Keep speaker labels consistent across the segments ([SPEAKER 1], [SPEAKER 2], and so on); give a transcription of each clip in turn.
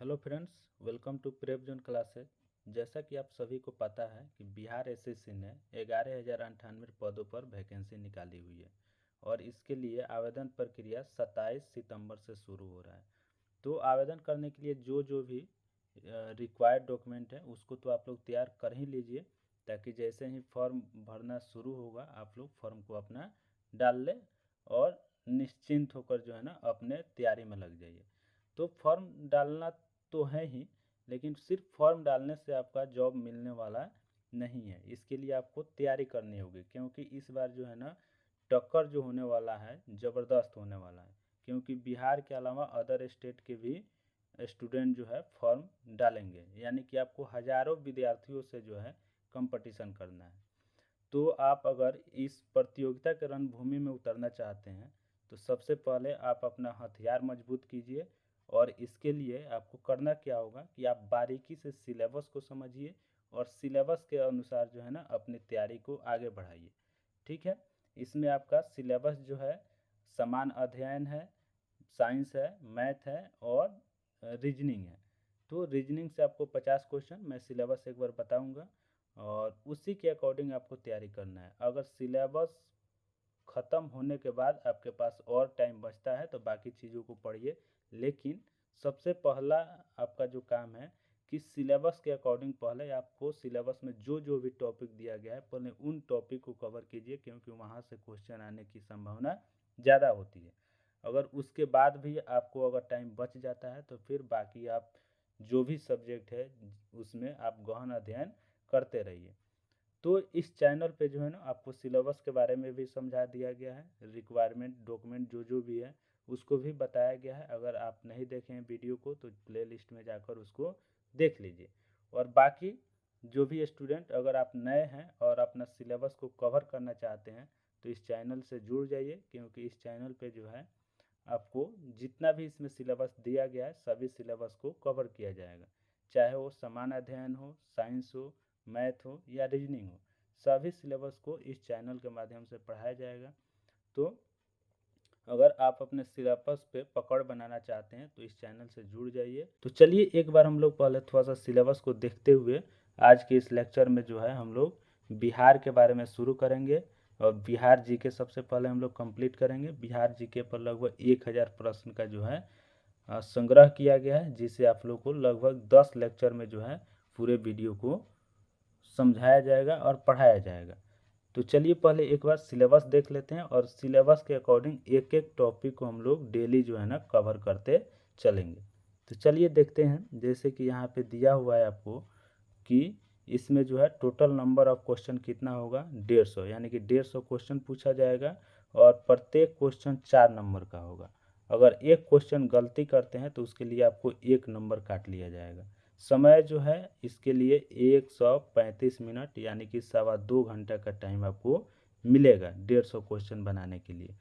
[SPEAKER 1] Hello friends, welcome to prep zone classes. जैसा कि आप सभी को पता है कि बिहार एसएससी ने 11,098 पदों पर वैकेंसी निकाली हुई है और इसके लिए आवेदन प्रक्रिया 27 सितंबर से शुरू हो रहा है। तो आवेदन करने के लिए जो जो भी रिक्वायर्ड डॉक्यूमेंट है उसको तो आप लोग तैयार कर ही लीजिए, ताकि जैसे ही फॉर्म भरना शुरू होगा आप लोग फॉर्म को अपना डाल लें और निश्चिंत होकर जो है ना अपने तैयारी में लग जाइए। तो फॉर्म डालना तो है ही, लेकिन सिर्फ फॉर्म डालने से आपका जॉब मिलने वाला नहीं है। इसके लिए आपको तैयारी करनी होगी, क्योंकि इस बार जो है ना टक्कर जो होने वाला है ज़बरदस्त होने वाला है, क्योंकि बिहार के अलावा अदर स्टेट के भी स्टूडेंट जो है फॉर्म डालेंगे। यानी कि आपको हज़ारों विद्यार्थियों से जो है कंपटीशन करना है। तो आप अगर इस प्रतियोगिता के रणभूमि में उतरना चाहते हैं तो सबसे पहले आप अपना हथियार मजबूत कीजिए। और इसके लिए आपको करना क्या होगा कि आप बारीकी से सिलेबस को समझिए और सिलेबस के अनुसार जो है ना अपनी तैयारी को आगे बढ़ाइए। ठीक है, इसमें आपका सिलेबस जो है समान अध्ययन है, साइंस है, मैथ है और रीजनिंग है। तो रीजनिंग से आपको 50 क्वेश्चन मैं सिलेबस एक बार बताऊंगा और उसी के अकॉर्डिंग आपको तैयारी करना है। अगर सिलेबस ख़त्म होने के बाद आपके पास और टाइम बचता है तो बाकी चीज़ों को पढ़िए, लेकिन सबसे पहला आपका जो काम है कि सिलेबस के अकॉर्डिंग पहले आपको सिलेबस में जो जो भी टॉपिक दिया गया है पहले उन टॉपिक को कवर कीजिए, क्योंकि वहाँ से क्वेश्चन आने की संभावना ज़्यादा होती है। अगर उसके बाद भी आपको अगर टाइम बच जाता है तो फिर बाकी आप जो भी सब्जेक्ट है उसमें आप गहन अध्ययन करते रहिए। तो इस चैनल पे जो है ना आपको सिलेबस के बारे में भी समझा दिया गया है, रिक्वायरमेंट डॉक्यूमेंट जो जो भी है उसको भी बताया गया है। अगर आप नहीं देखे हैं वीडियो को तो प्ले लिस्ट में जाकर उसको देख लीजिए। और बाकी जो भी स्टूडेंट अगर आप नए हैं और अपना सिलेबस को कवर करना चाहते हैं तो इस चैनल से जुड़ जाइए, क्योंकि इस चैनल पे जो है आपको जितना भी इसमें सिलेबस दिया गया है सभी सिलेबस को कवर किया जाएगा, चाहे वो समान अध्ययन हो, साइंस हो, मैथ हो या रीजनिंग हो। सभी सिलेबस को इस चैनल के माध्यम से पढ़ाया जाएगा। तो अगर आप अपने सिलेबस पे पकड़ बनाना चाहते हैं तो इस चैनल से जुड़ जाइए। तो चलिए एक बार हम लोग पहले थोड़ा सा सिलेबस को देखते हुए आज के इस लेक्चर में जो है हम लोग बिहार के बारे में शुरू करेंगे। और बिहार जीके सबसे पहले हम लोग कंप्लीट करेंगे। बिहार जीके पर लगभग 1000 प्रश्न का जो है संग्रह किया गया है, जिसे आप लोग को लगभग 10 लेक्चर में जो है पूरे वीडियो को समझाया जाएगा और पढ़ाया जाएगा। तो चलिए पहले एक बार सिलेबस देख लेते हैं और सिलेबस के अकॉर्डिंग एक एक टॉपिक को हम लोग डेली जो है ना कवर करते चलेंगे। तो चलिए देखते हैं। जैसे कि यहाँ पे दिया हुआ है आपको कि इसमें जो है टोटल नंबर ऑफ क्वेश्चन कितना होगा 150, यानी कि 150 क्वेश्चन पूछा जाएगा और प्रत्येक क्वेश्चन 4 नंबर का होगा। अगर एक क्वेश्चन गलती करते हैं तो उसके लिए आपको 1 नंबर काट लिया जाएगा। समय जो है इसके लिए 135 मिनट यानी कि 2.25 घंटा का टाइम आपको मिलेगा 150 क्वेश्चन बनाने के लिए।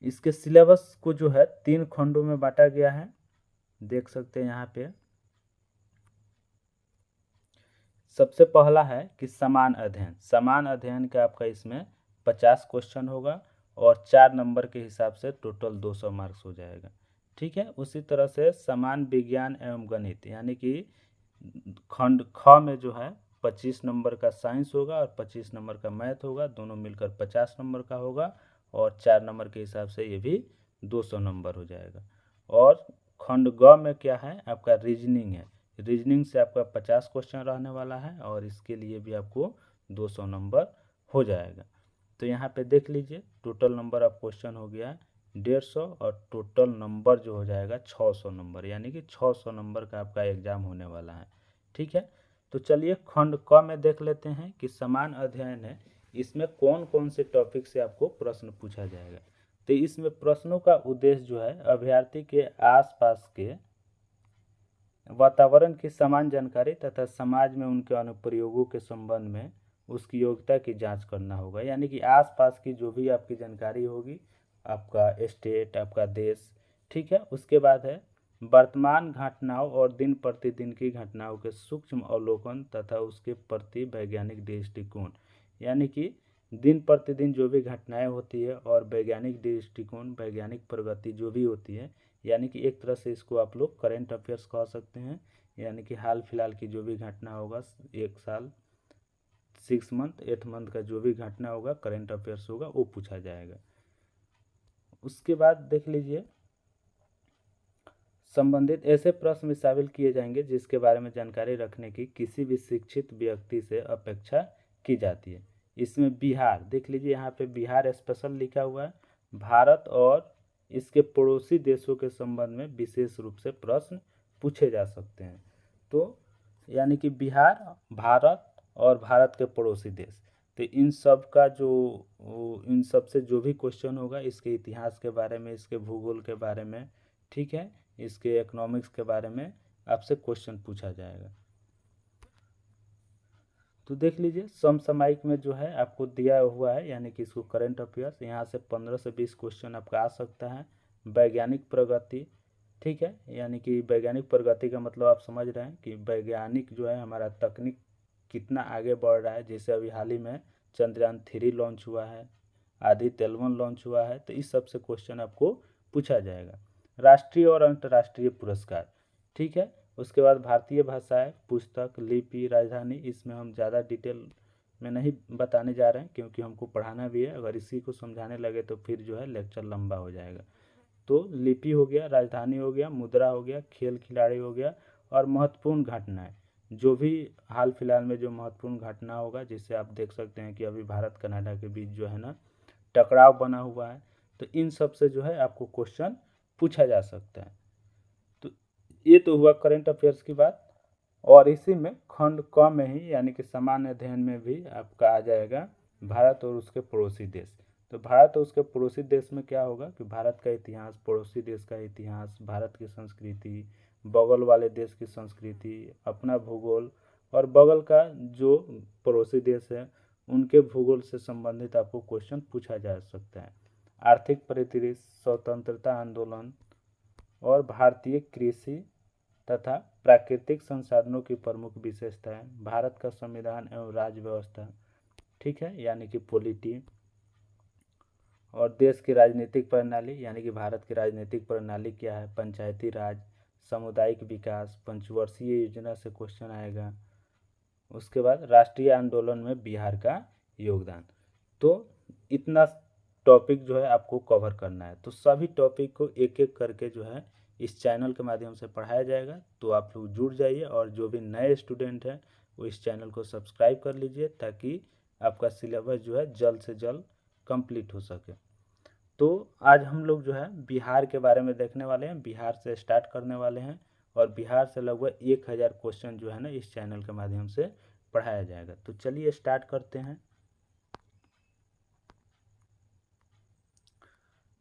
[SPEAKER 1] इसके सिलेबस को जो है 3 खंडों में बांटा गया है, देख सकते हैं यहाँ पे। सबसे पहला है कि समान अध्ययन। समान अध्ययन का आपका इसमें 50 क्वेश्चन होगा और 4 नंबर के हिसाब से टोटल 200 मार्क्स हो जाएगा। ठीक है, उसी तरह से समान विज्ञान एवं गणित, यानी कि खंड ख में जो है 25 नंबर का साइंस होगा और 25 नंबर का मैथ होगा, दोनों मिलकर 50 नंबर का होगा और 4 नंबर के हिसाब से ये भी 200 नंबर हो जाएगा। और खंड ग में क्या है आपका रीजनिंग है। रीजनिंग से आपका 50 क्वेश्चन रहने वाला है और इसके लिए भी आपको 200 नंबर हो जाएगा। तो यहाँ पे देख लीजिए टोटल नंबर ऑफ क्वेश्चन हो गया 150 और टोटल नंबर जो हो जाएगा 600 नंबर, यानी कि 600 नंबर का आपका एग्जाम होने वाला है। ठीक है, तो चलिए खंड क में देख लेते हैं कि समान अध्ययन है, इसमें कौन कौन से टॉपिक से आपको प्रश्न पूछा जाएगा। तो इसमें प्रश्नों का उद्देश्य जो है अभ्यर्थी के आसपास के वातावरण की समान जानकारी तथा समाज में उनके अनुप्रयोगों के संबंध में उसकी योग्यता की जांच करना होगा। यानी कि आसपास की जो भी आपकी जानकारी होगी, आपका स्टेट, आपका देश, ठीक है। उसके बाद है वर्तमान घटनाओं और दिन प्रतिदिन की घटनाओं के सूक्ष्म अवलोकन तथा उसके प्रति वैज्ञानिक दृष्टिकोण। यानी कि दिन प्रतिदिन जो भी घटनाएं होती है और वैज्ञानिक दृष्टिकोण, वैज्ञानिक प्रगति जो भी होती है, यानी कि एक तरह से इसको आप लोग करेंट अफेयर्स कह सकते हैं, यानी कि हाल फिलहाल की जो भी घटना होगा, 1 साल 6 मंथ 8 मंथ का जो भी घटना होगा, करेंट अफेयर्स होगा, वो पूछा जाएगा। उसके बाद देख लीजिए, संबंधित ऐसे प्रश्न भी शामिल किए जाएंगे जिसके बारे में जानकारी रखने की किसी भी शिक्षित व्यक्ति से अपेक्षा की जाती है। इसमें बिहार देख लीजिए, यहाँ पे बिहार स्पेशल लिखा हुआ है। भारत और इसके पड़ोसी देशों के संबंध में विशेष रूप से प्रश्न पूछे जा सकते हैं। तो यानी कि बिहार, भारत और भारत के पड़ोसी देश, तो इन सब का इन सब से जो भी क्वेश्चन होगा, इसके इतिहास के बारे में, इसके भूगोल के बारे में, ठीक है, इसके इकोनॉमिक्स के बारे में आपसे क्वेश्चन पूछा जाएगा। तो देख लीजिए, समसामयिक में जो है आपको दिया हुआ है, यानी कि इसको करंट अफेयर्स, यहाँ से 15 से 20 क्वेश्चन आपका आ सकता है। वैज्ञानिक प्रगति, ठीक है, यानी कि वैज्ञानिक प्रगति का मतलब आप समझ रहे हैं कि वैज्ञानिक जो है हमारा तकनीक कितना आगे बढ़ रहा है। जैसे अभी हाल ही में चंद्रयान 3 लॉन्च हुआ है, आदित्य L1 लॉन्च हुआ है, तो इस सब से क्वेश्चन आपको पूछा जाएगा। राष्ट्रीय और अंतर्राष्ट्रीय पुरस्कार, ठीक है। उसके बाद भारतीय भाषाएं, पुस्तक, लिपि, राजधानी, इसमें हम ज़्यादा डिटेल में नहीं बताने जा रहे हैं क्योंकि हमको पढ़ाना भी है। अगर इसी को समझाने लगे तो फिर जो है लेक्चर लंबा हो जाएगा। तो लिपि हो गया, राजधानी हो गया, मुद्रा हो गया, खेल खिलाड़ी हो गया, और महत्वपूर्ण घटनाएं, जो भी हाल फिलहाल में जो महत्वपूर्ण घटना होगा, जिससे आप देख सकते हैं कि अभी भारत कनाडा के बीच जो है ना टकराव बना हुआ है, तो इन सब से जो है आपको क्वेश्चन पूछा जा सकता है। तो ये तो हुआ करंट अफेयर्स की बात। और इसी में खंड क में ही, यानी कि सामान्य अध्ययन में भी आपका आ जाएगा भारत और उसके पड़ोसी देश। तो भारत और उसके पड़ोसी देश में क्या होगा कि भारत का इतिहास, पड़ोसी देश का इतिहास, भारत की संस्कृति, बगल वाले देश की संस्कृति, अपना भूगोल, और बगल का जो पड़ोसी देश है उनके भूगोल से संबंधित आपको क्वेश्चन पूछा जा सकता है। आर्थिक परिदृश्य, स्वतंत्रता आंदोलन और भारतीय कृषि तथा प्राकृतिक संसाधनों की प्रमुख विशेषताएं, भारत का संविधान एवं राज्य व्यवस्था, ठीक है, यानी कि पॉलिटी, और देश की राजनीतिक प्रणाली, यानी कि भारत की राजनीतिक प्रणाली क्या है, पंचायती राज, सामुदायिक विकास, पंचवर्षीय योजना से क्वेश्चन आएगा। उसके बाद राष्ट्रीय आंदोलन में बिहार का योगदान। तो इतना टॉपिक जो है आपको कवर करना है। तो सभी टॉपिक को एक एक करके जो है इस चैनल के माध्यम से पढ़ाया जाएगा। तो आप लोग जुड़ जाइए, और जो भी नए स्टूडेंट हैं वो इस चैनल को सब्सक्राइब कर लीजिए, ताकि आपका सिलेबस जो है जल्द से जल्द कंप्लीट हो सके। तो आज हम लोग जो है बिहार के बारे में देखने वाले हैं, बिहार से स्टार्ट करने वाले हैं, और बिहार से लगभग 1000 क्वेश्चन जो है ना इस चैनल के माध्यम से पढ़ाया जाएगा। तो चलिए स्टार्ट करते हैं।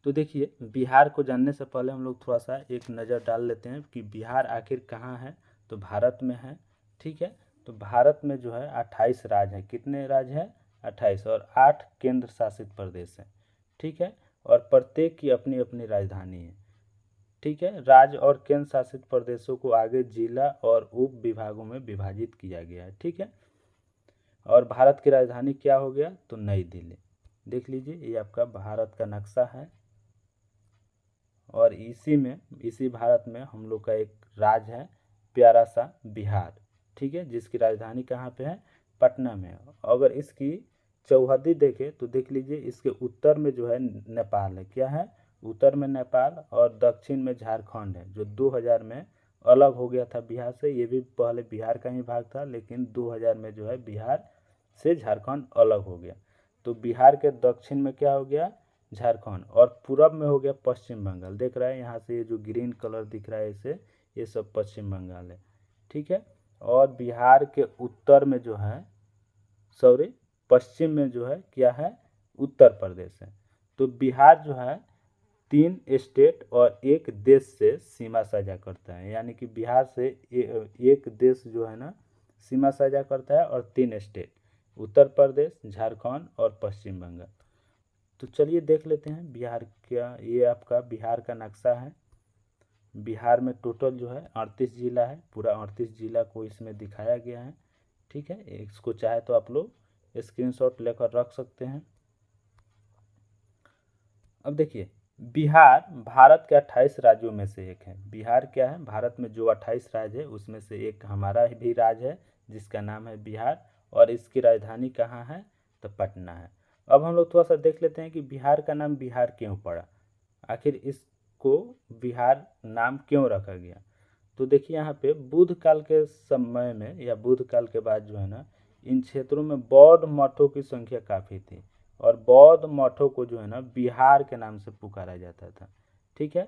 [SPEAKER 1] तो देखिए, बिहार को जानने से पहले हम लोग थोड़ा सा एक नज़र डाल लेते हैं कि बिहार आखिर कहाँ है। तो भारत में है, ठीक है। तो भारत में जो है 28 राज्य हैं। कितने राज्य हैं? 28, और 8 केंद्र शासित प्रदेश हैं, ठीक है। और प्रत्येक की अपनी अपनी राजधानी है, ठीक है। राज्य और केंद्र शासित प्रदेशों को आगे जिला और उप विभागों में विभाजित किया गया है, ठीक है। और भारत की राजधानी क्या हो गया? तो नई दिल्ली। देख लीजिए, ये आपका भारत का नक्शा है, और इसी भारत में हम लोग का एक राज्य है प्यारा सा बिहार, ठीक है, जिसकी राजधानी कहाँ पे है? पटना में है। अगर इसकी चौहद्दी देखें तो देख लीजिए, इसके उत्तर में जो है नेपाल है। क्या है? उत्तर में नेपाल, और दक्षिण में झारखंड है, जो 2000 में अलग हो गया था बिहार से। ये भी पहले बिहार का ही भाग था, लेकिन 2000 में जो है बिहार से झारखंड अलग हो गया। तो बिहार के दक्षिण में क्या हो गया? झारखंड, और पूरब में हो गया पश्चिम बंगाल। देख रहा है यहाँ से, ये जो ग्रीन कलर दिख रहा है इसे, ये सब पश्चिम बंगाल है, ठीक है। और बिहार के उत्तर में जो है, सॉरी, पश्चिम में जो है क्या है? उत्तर प्रदेश है। तो बिहार जो है 3 स्टेट और एक देश से सीमा साझा करता है, यानी कि बिहार से एक देश जो है ना सीमा साझा करता है, और 3 स्टेट, उत्तर प्रदेश, झारखंड और पश्चिम बंगाल। तो चलिए देख लेते हैं बिहार क्या। ये आपका बिहार का नक्शा है। बिहार में टोटल जो है 38 जिला है, पूरा 38 जिला को इसमें दिखाया गया है, ठीक है। इसको चाहे तो आप लोग स्क्रीनशॉट लेकर रख सकते हैं। अब देखिए, बिहार भारत के 28 राज्यों में से एक है। बिहार क्या है, भारत में जो 28 राज्य है उसमें से एक हमारा भी राज्य है जिसका नाम है बिहार, और इसकी राजधानी कहाँ है, तो पटना है। अब हम लोग थोड़ा सा देख लेते हैं कि बिहार का नाम बिहार क्यों पड़ा, आखिर इसको बिहार नाम क्यों रखा गया। तो देखिए यहाँ पे बुद्ध काल के समय में या बुद्ध काल के बाद जो है ना, इन क्षेत्रों में बौद्ध मठों की संख्या काफ़ी थी, और बौद्ध मठों को जो है ना बिहार के नाम से पुकारा जाता था। ठीक है,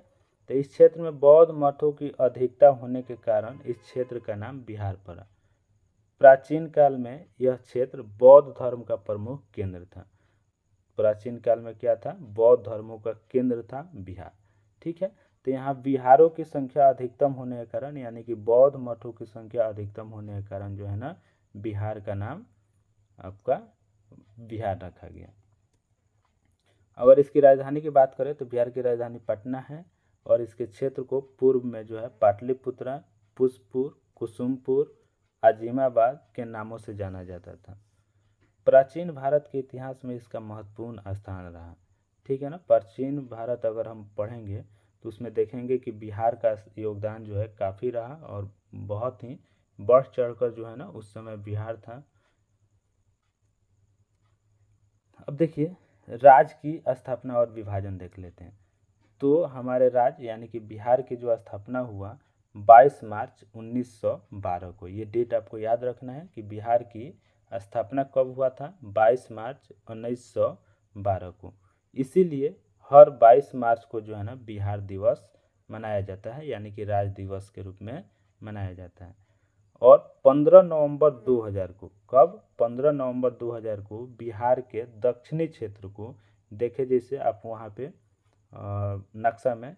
[SPEAKER 1] तो इस क्षेत्र में बौद्ध मठों की अधिकता होने के कारण इस क्षेत्र का नाम बिहार पड़ा। प्राचीन काल में यह क्षेत्र बौद्ध धर्म का प्रमुख केंद्र था। प्राचीन काल में क्या था, बौद्ध धर्मों का केंद्र था बिहार। ठीक है, तो यहाँ बिहारों की संख्या अधिकतम होने के कारण, यानी कि बौद्ध मठों की संख्या अधिकतम होने के कारण जो है ना, बिहार का नाम आपका बिहार रखा गया। अगर इसकी राजधानी की बात करें तो बिहार की राजधानी पटना है, और इसके क्षेत्र को पूर्व में जो है पाटलिपुत्रा, पुष्पपुर, कुसुमपुर, आजिमाबाद के नामों से जाना जाता था। प्राचीन भारत के इतिहास में इसका महत्वपूर्ण स्थान रहा। ठीक है ना, प्राचीन भारत अगर हम पढ़ेंगे तो उसमें देखेंगे कि बिहार का योगदान जो है काफ़ी रहा, और बहुत ही बढ़ चढ़कर जो है ना उस समय बिहार था। अब देखिए राज्य की स्थापना और विभाजन देख लेते हैं। तो हमारे राज्य यानी कि बिहार की जो स्थापना हुआ 22 मार्च 1912 को, ये डेट आपको याद रखना है कि बिहार की स्थापना कब हुआ था, 22 मार्च 1912 को। इसीलिए हर 22 मार्च को जो है ना बिहार दिवस मनाया जाता है, यानी कि राज्य दिवस के रूप में मनाया जाता है। और 15 नवंबर 2000 को, कब, 15 नवंबर 2000 को बिहार के दक्षिणी क्षेत्र को देखे, जैसे आप वहाँ पे नक्शा में,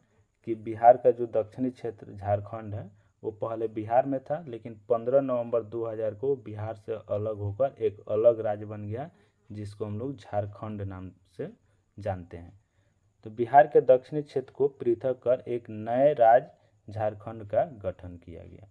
[SPEAKER 1] कि बिहार का जो दक्षिणी क्षेत्र झारखंड है वो पहले बिहार में था, लेकिन 15 नवंबर 2000 को बिहार से अलग होकर एक अलग राज्य बन गया जिसको हम लोग झारखंड नाम से जानते हैं। तो बिहार के दक्षिणी क्षेत्र को पृथक कर एक नए राज्य झारखंड का गठन किया गया।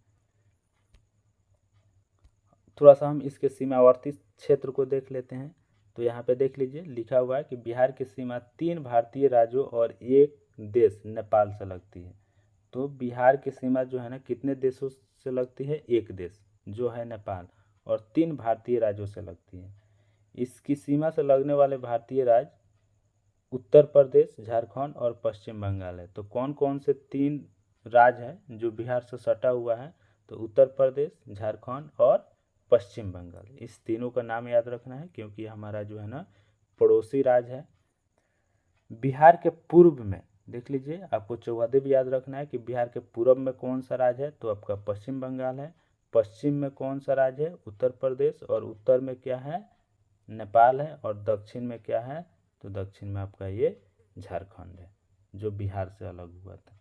[SPEAKER 1] थोड़ा सा हम इसके सीमावर्ती क्षेत्र को देख लेते हैं। तो यहाँ पे देख लीजिए लिखा हुआ है कि बिहार की सीमा 3 भारतीय राज्यों और एक देश नेपाल से लगती है। तो बिहार की सीमा जो है ना कितने देशों से लगती है, एक देश जो है नेपाल, और 3 भारतीय राज्यों से लगती है। इसकी सीमा से लगने वाले भारतीय राज्य उत्तर प्रदेश, झारखंड और पश्चिम बंगाल है। तो कौन कौन से 3 राज्य हैं जो बिहार से सटा हुआ है, तो उत्तर प्रदेश, झारखंड और पश्चिम बंगाल। इस तीनों का नाम याद रखना है क्योंकि हमारा जो है ना पड़ोसी राज्य है। बिहार के पूर्व में देख लीजिए, आपको चौहद्दी भी याद रखना है कि बिहार के पूर्व में कौन सा राज्य है, तो आपका पश्चिम बंगाल है। पश्चिम में कौन सा राज्य है, उत्तर प्रदेश, और उत्तर में क्या है, नेपाल है, और दक्षिण में क्या है, तो दक्षिण में आपका ये झारखंड है जो बिहार से अलग हुआ था।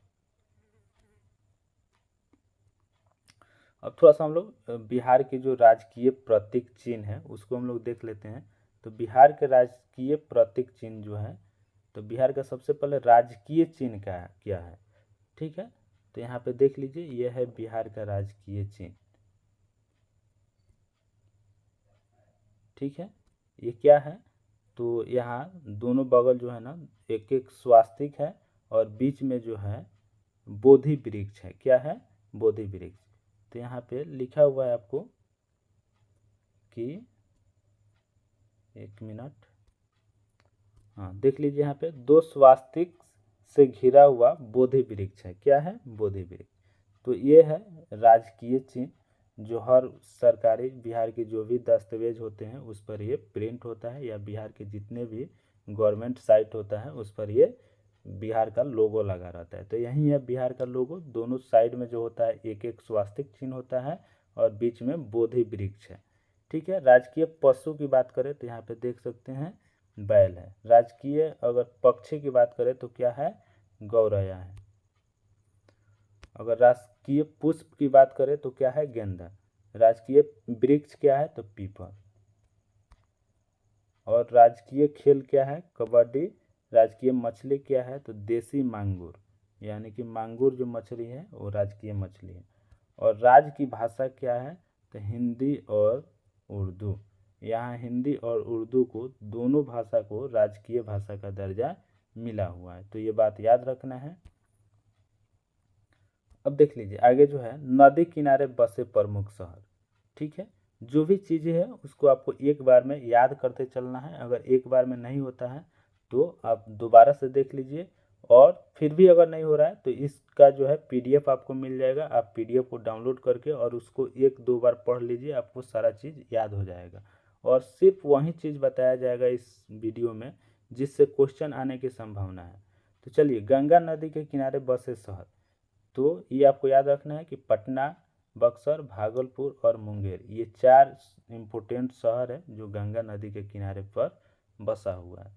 [SPEAKER 1] अब थोड़ा सा हम लोग बिहार की जो राजकीय प्रतीक चिन्ह है उसको हम लोग देख लेते हैं। तो बिहार के राजकीय प्रतीक चिन्ह जो है, तो बिहार का सबसे पहले राजकीय चिन्ह का क्या है। ठीक है, तो यहाँ पे देख लीजिए यह है बिहार का राजकीय चिन्ह। ठीक है, ये क्या है, तो यहाँ दोनों बगल जो है ना एक एक स्वास्तिक है, और बीच में जो है बोधि वृक्ष है। क्या है, बोधि वृक्ष। तो यहाँ पे लिखा हुआ है आपको कि, एक मिनट, हाँ देख लीजिए यहाँ पे 2 स्वास्तिक से घिरा हुआ बोधि वृक्ष है। क्या है, बोधि वृक्ष। तो ये है राजकीय चिन्ह जो हर सरकारी बिहार के जो भी दस्तावेज होते हैं उस पर ये प्रिंट होता है, या बिहार के जितने भी गवर्नमेंट साइट होता है उस पर ये बिहार का लोगो लगा रहता है। तो यही है बिहार का लोगो, दोनों साइड में जो होता है एक एक स्वास्तिक चिन्ह होता है, और बीच में बोधि वृक्ष है। ठीक है, राजकीय पशु की बात करें तो यहाँ पे देख सकते हैं बैल है। राजकीय अगर पक्षी की बात करें तो क्या है, गौरैया है। अगर राजकीय पुष्प की बात करें तो क्या है, गेंदा। राजकीय वृक्ष क्या है, तो पीपल। और राजकीय खेल क्या है, कबड्डी। राजकीय मछली क्या है, तो देसी मांगुर, यानी कि मांगुर जो मछली है वो राजकीय मछली है। और राज्य की भाषा क्या है, तो हिंदी और उर्दू। यहाँ हिंदी और उर्दू को दोनों भाषा को राजकीय भाषा का दर्जा मिला हुआ है, तो ये बात याद रखना है। अब देख लीजिए आगे जो है, नदी किनारे बसे प्रमुख शहर। ठीक है, जो भी चीज़ें है उसको आपको एक बार में याद करते चलना है। अगर एक बार में नहीं होता है तो आप दोबारा से देख लीजिए, और फिर भी अगर नहीं हो रहा है तो इसका जो है पीडीएफ आपको मिल जाएगा। आप पीडीएफ को डाउनलोड करके और उसको एक दो बार पढ़ लीजिए, आपको सारा चीज़ याद हो जाएगा। और सिर्फ वही चीज़ बताया जाएगा इस वीडियो में जिससे क्वेश्चन आने की संभावना है। तो चलिए, गंगा नदी के किनारे बसे शहर, तो ये आपको याद रखना है कि पटना, बक्सर, भागलपुर और मुंगेर, ये 4 इम्पोर्टेंट शहर है जो गंगा नदी के किनारे पर बसा हुआ है।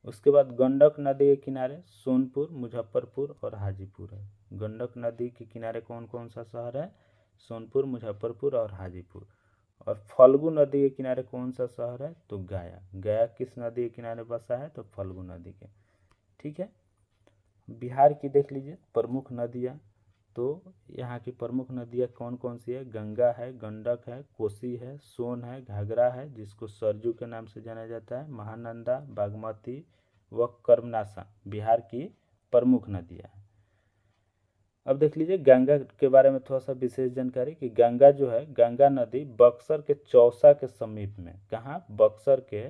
[SPEAKER 1] उसके बाद गंडक नदी के किनारे सोनपुर, मुजफ्फरपुर और हाजीपुर है। गंडक नदी के किनारे कौन कौन सा शहर है? सोनपुर, मुजफ्फरपुर और हाजीपुर। और फल्गु नदी के किनारे कौन सा शहर है? तो गया। गया किस नदी के किनारे बसा है? तो फल्गु नदी के। ठीक है, बिहार की देख लीजिए प्रमुख नदियाँ। तो यहाँ की प्रमुख नदियाँ कौन कौन सी है? गंगा है, गंडक है, कोसी है, सोन है, घाघरा है जिसको सरजू के नाम से जाना जाता है, महानंदा, बागमती व कर्मनाशा बिहार की प्रमुख नदियाँ हैं। अब देख लीजिए गंगा के बारे में थोड़ा सा विशेष जानकारी कि गंगा जो है, गंगा नदी बक्सर के चौसा के समीप में, कहाँ? बक्सर के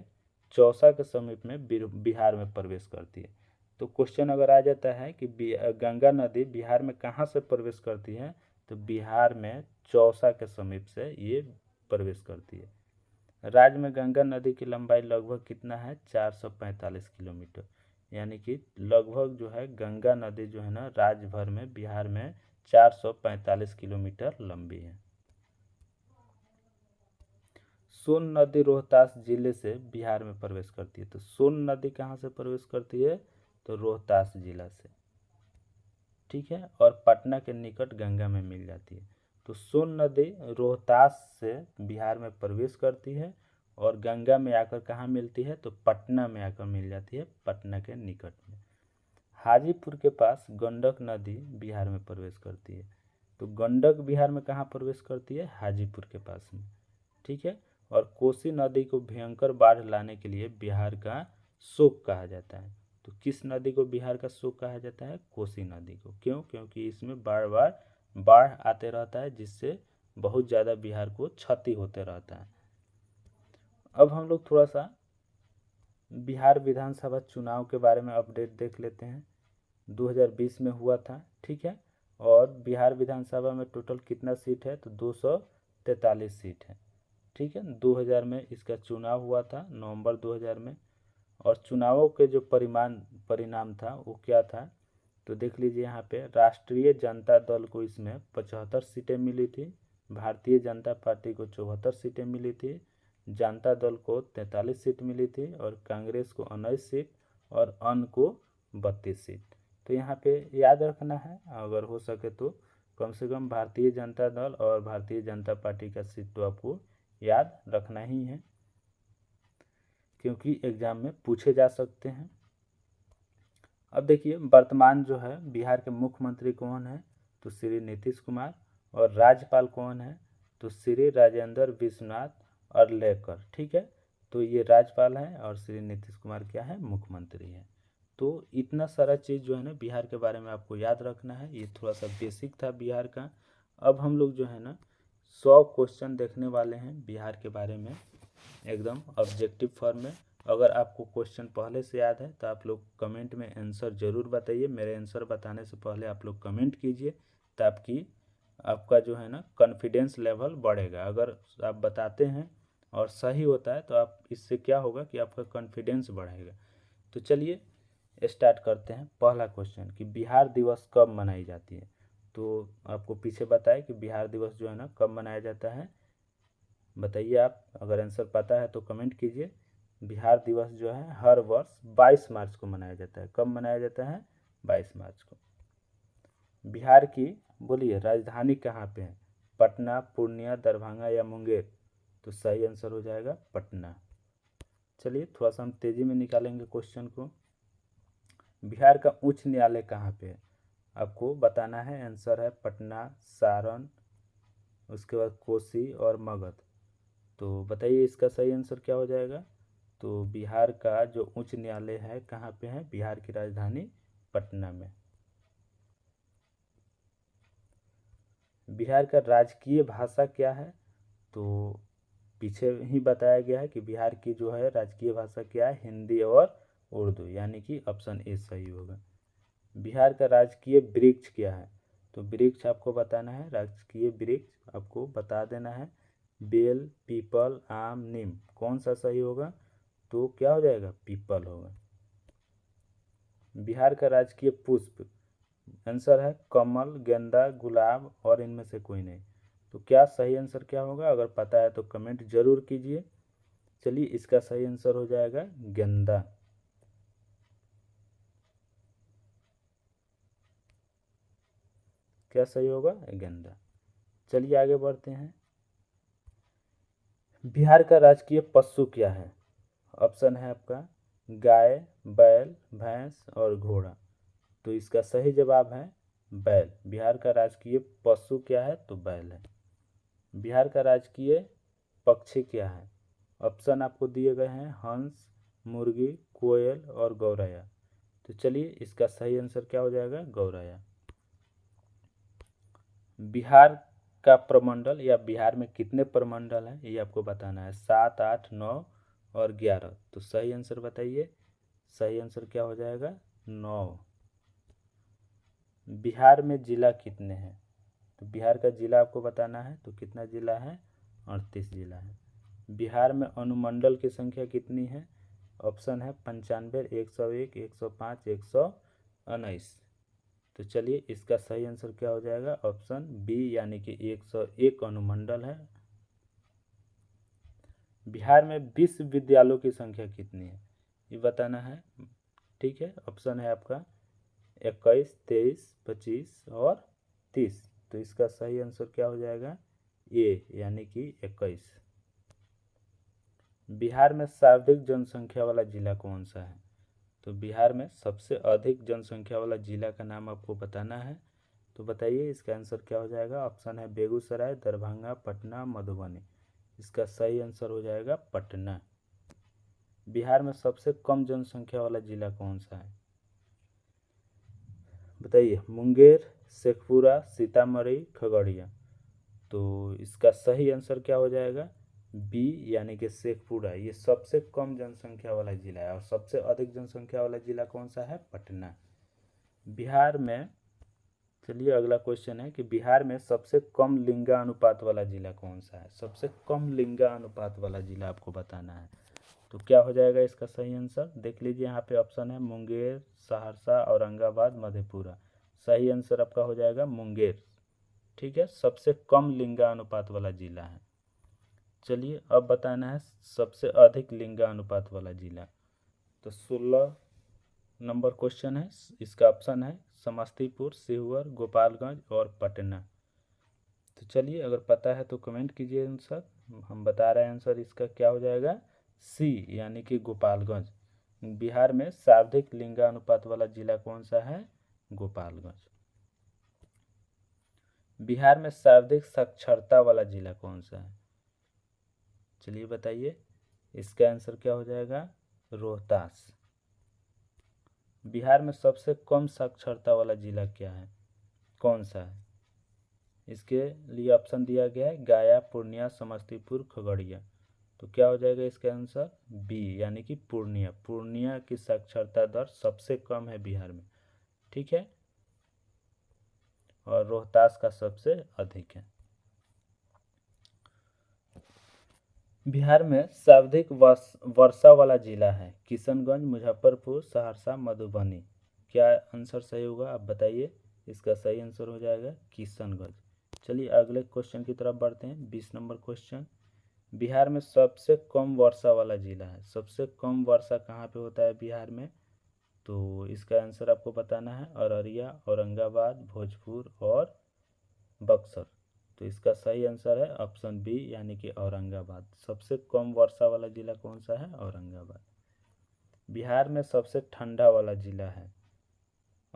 [SPEAKER 1] चौसा के समीप में बिहार में प्रवेश करती है। तो क्वेश्चन अगर आ जाता है कि गंगा नदी बिहार में कहाँ से प्रवेश करती है, तो बिहार में चौसा के समीप से ये प्रवेश करती है। राज्य में गंगा नदी की लंबाई लगभग कितना है? 445 किलोमीटर। यानी कि लगभग जो है गंगा नदी जो है ना, राज्य भर में बिहार में 445 किलोमीटर लंबी है। सोन नदी रोहतास जिले से बिहार में प्रवेश करती है। तो सोन नदी कहाँ से प्रवेश करती है? तो रोहतास जिला से। ठीक है, और पटना के निकट गंगा में मिल जाती है। तो सोन नदी रोहतास से बिहार में प्रवेश करती है और गंगा में आकर कहाँ मिलती है? तो पटना में आकर मिल जाती है, पटना के निकट में। हाजीपुर के पास गंडक नदी बिहार में प्रवेश करती है। तो गंडक बिहार में कहाँ प्रवेश करती है? हाजीपुर के पास में। ठीक है, और कोसी नदी को भयंकर बाढ़ लाने के लिए बिहार का शोक कहा जाता है। तो किस नदी को बिहार का शोक कहा जाता है? कोसी नदी को। क्यों? क्योंकि इसमें बार बार बाढ़ आते रहता है जिससे बहुत ज़्यादा बिहार को क्षति होते रहता है। अब हम लोग थोड़ा सा बिहार विधानसभा चुनाव के बारे में अपडेट देख लेते हैं। 2020 में हुआ था। ठीक है, और बिहार विधानसभा में टोटल कितना सीट है? तो 243 सीट है। ठीक है, 2000 में इसका चुनाव हुआ था, नवंबर 2000 में। और चुनावों के जो परिणाम था वो क्या था? तो देख लीजिए यहाँ पे, राष्ट्रीय जनता दल को इसमें 75 सीटें मिली थी, भारतीय जनता पार्टी को 74 सीटें मिली थी, जनता दल को 43 सीट मिली थी और कांग्रेस को 19 सीट और अन्य को 32 सीट। तो यहाँ पे याद रखना है, अगर हो सके तो कम से कम भारतीय जनता दल और भारतीय जनता पार्टी का सीट तो आपको याद रखना ही है, क्योंकि एग्जाम में पूछे जा सकते हैं। अब देखिए वर्तमान जो है बिहार के मुख्यमंत्री कौन है? तो श्री नीतीश कुमार। और राज्यपाल कौन है? तो श्री राजेंद्र विश्वनाथ अर्लेकर। ठीक है, तो ये राज्यपाल हैं और श्री नीतीश कुमार क्या है? मुख्यमंत्री हैं। तो इतना सारा चीज़ जो है ना बिहार के बारे में आपको याद रखना है। ये थोड़ा सा बेसिक था बिहार का। अब हम लोग जो है ना 100 क्वेश्चन देखने वाले हैं बिहार के बारे में, एकदम ऑब्जेक्टिव फॉर्म में। अगर आपको क्वेश्चन पहले से याद है तो आप लोग कमेंट में आंसर ज़रूर बताइए। मेरे आंसर बताने से पहले आप लोग कमेंट कीजिए ताकि आपका जो है ना कॉन्फिडेंस लेवल बढ़ेगा। अगर आप बताते हैं और सही होता है तो आप इससे क्या होगा कि आपका कॉन्फिडेंस बढ़ेगा। तो चलिए स्टार्ट करते हैं। पहला क्वेश्चन कि बिहार दिवस कब मनाई जाती है? तो आपको पीछे बताया कि बिहार दिवस जो है ना कब मनाया जाता है, बताइए आप। अगर आंसर पता है तो कमेंट कीजिए। बिहार दिवस जो है हर वर्ष 22 मार्च को मनाया जाता है। कब मनाया जाता है? 22 मार्च को। बिहार की बोलिए राजधानी कहाँ पे है? पटना, पूर्णिया, दरभंगा या मुंगेर? तो सही आंसर हो जाएगा पटना। चलिए थोड़ा सा हम तेज़ी में निकालेंगे क्वेश्चन को। बिहार का उच्च न्यायालय कहाँ पे है? आपको बताना है। आंसर है पटना, सारण, उसके बाद कोसी और मगध। तो बताइए इसका सही आंसर क्या हो जाएगा? तो बिहार का जो उच्च न्यायालय है कहाँ पे है? बिहार की राजधानी पटना में। बिहार का राजकीय भाषा क्या है? तो पीछे ही बताया गया है कि बिहार की जो है राजकीय भाषा क्या है? हिंदी और उर्दू, यानी कि ऑप्शन ए सही होगा। बिहार का राजकीय वृक्ष क्या है? तो वृक्ष आपको बताना है, राजकीय वृक्ष आपको बता देना है। बेल, पीपल, आम, नीम, कौन सा सही होगा? तो क्या हो जाएगा? पीपल होगा। बिहार का राजकीय पुष्प, आंसर है कमल, गेंदा, गुलाब और इनमें से कोई नहीं। तो क्या सही आंसर क्या होगा? अगर पता है तो कमेंट जरूर कीजिए। चलिए, इसका सही आंसर हो जाएगा गेंदा। क्या सही होगा? गेंदा। चलिए आगे बढ़ते हैं। बिहार का राजकीय पशु क्या है? ऑप्शन है आपका गाय, बैल, भैंस और घोड़ा। तो इसका सही जवाब है बैल। बिहार का राजकीय पशु क्या है? तो बैल है। बिहार का राजकीय पक्षी क्या है? ऑप्शन आपको दिए गए हैं हंस, मुर्गी, कोयल और गौरैया। तो चलिए, इसका सही आंसर क्या हो जाएगा? गौरैया। बिहार का प्रमंडल या बिहार में कितने प्रमंडल हैं ये आपको बताना है। 7, 8, 9 और 11। तो सही आंसर बताइए। सही आंसर क्या हो जाएगा? 9। बिहार में जिला कितने हैं? तो बिहार का जिला आपको बताना है। तो कितना जिला है? 38 जिला है। बिहार में अनुमंडल की संख्या कितनी है? ऑप्शन है 95, 101, 105, 119। तो चलिए, इसका सही आंसर क्या हो जाएगा? ऑप्शन बी, यानी कि 101 अनुमंडल है। बिहार में विश्वविद्यालयों की संख्या कितनी है ये बताना है। ठीक है, ऑप्शन है आपका 21, 23, 25 और 30। तो इसका सही आंसर क्या हो जाएगा? ए, यानी कि 21। बिहार में सर्वाधिक जनसंख्या वाला जिला कौन सा है? तो बिहार में सबसे अधिक जनसंख्या वाला जिला का नाम आपको बताना है। तो बताइए, इसका आंसर क्या हो जाएगा? ऑप्शन है बेगूसराय, दरभंगा, पटना, मधुबनी। इसका सही आंसर हो जाएगा पटना। बिहार में सबसे कम जनसंख्या वाला जिला कौन सा है? बताइए, मुंगेर, शेखपुरा, सीतामढ़ी, खगड़िया। तो इसका सही आंसर क्या हो जाएगा? बी, यानी कि शेखपुरा। ये सबसे कम जनसंख्या वाला जिला है। और सबसे अधिक जनसंख्या वाला जिला कौन सा है? पटना। बिहार में, चलिए अगला क्वेश्चन है कि बिहार में सबसे कम लिंगानुपात वाला जिला कौन सा है? सबसे कम लिंगानुपात वाला जिला आपको बताना है। तो क्या हो जाएगा इसका सही आंसर? देख लीजिए, यहाँ पे ऑप्शन है मुंगेर, सहरसा, औरंगाबाद, मधेपुरा। सही आंसर आपका हो जाएगा मुंगेर। ठीक है, सबसे कम लिंगानुपात वाला जिला है। चलिए, अब बताना है सबसे अधिक लिंगानुपात वाला जिला। तो 16 नंबर क्वेश्चन है। इसका ऑप्शन है समस्तीपुर, सीहोर, गोपालगंज और पटना। तो चलिए, अगर पता है तो कमेंट कीजिए आंसर। हम बता रहे हैं आंसर इसका क्या हो जाएगा? सी, यानी कि गोपालगंज। बिहार में सर्वाधिक लिंगानुपात वाला जिला कौन सा है? गोपालगंज। बिहार में सर्वाधिक साक्षरता वाला जिला कौन सा है? चलिए बताइए, इसका आंसर क्या हो जाएगा? रोहतास। बिहार में सबसे कम साक्षरता वाला जिला क्या है? कौन सा है? इसके लिए ऑप्शन दिया गया है गया, पूर्णिया, समस्तीपुर, खगड़िया। तो क्या हो जाएगा इसका आंसर? बी, यानी कि पूर्णिया। पूर्णिया की साक्षरता दर सबसे कम है बिहार में। ठीक है, और रोहतास का सबसे अधिक है। बिहार में सर्वाधिक वर्षा वाला जिला है किशनगंज, मुजफ्फरपुर, सहरसा, मधुबनी। क्या आंसर सही होगा आप बताइए। इसका सही आंसर हो जाएगा किशनगंज। चलिए अगले क्वेश्चन की तरफ बढ़ते हैं। 20 नंबर क्वेश्चन। बिहार में सबसे कम वर्षा वाला जिला है। सबसे कम वर्षा कहाँ पे होता है बिहार में? तो इसका आंसर आपको बताना है अररिया, औरंगाबाद, भोजपुर और बक्सर। तो इसका सही आंसर है ऑप्शन बी, यानी कि औरंगाबाद। सबसे कम वर्षा वाला जिला कौन सा है? औरंगाबाद। बिहार में सबसे ठंडा वाला जिला है।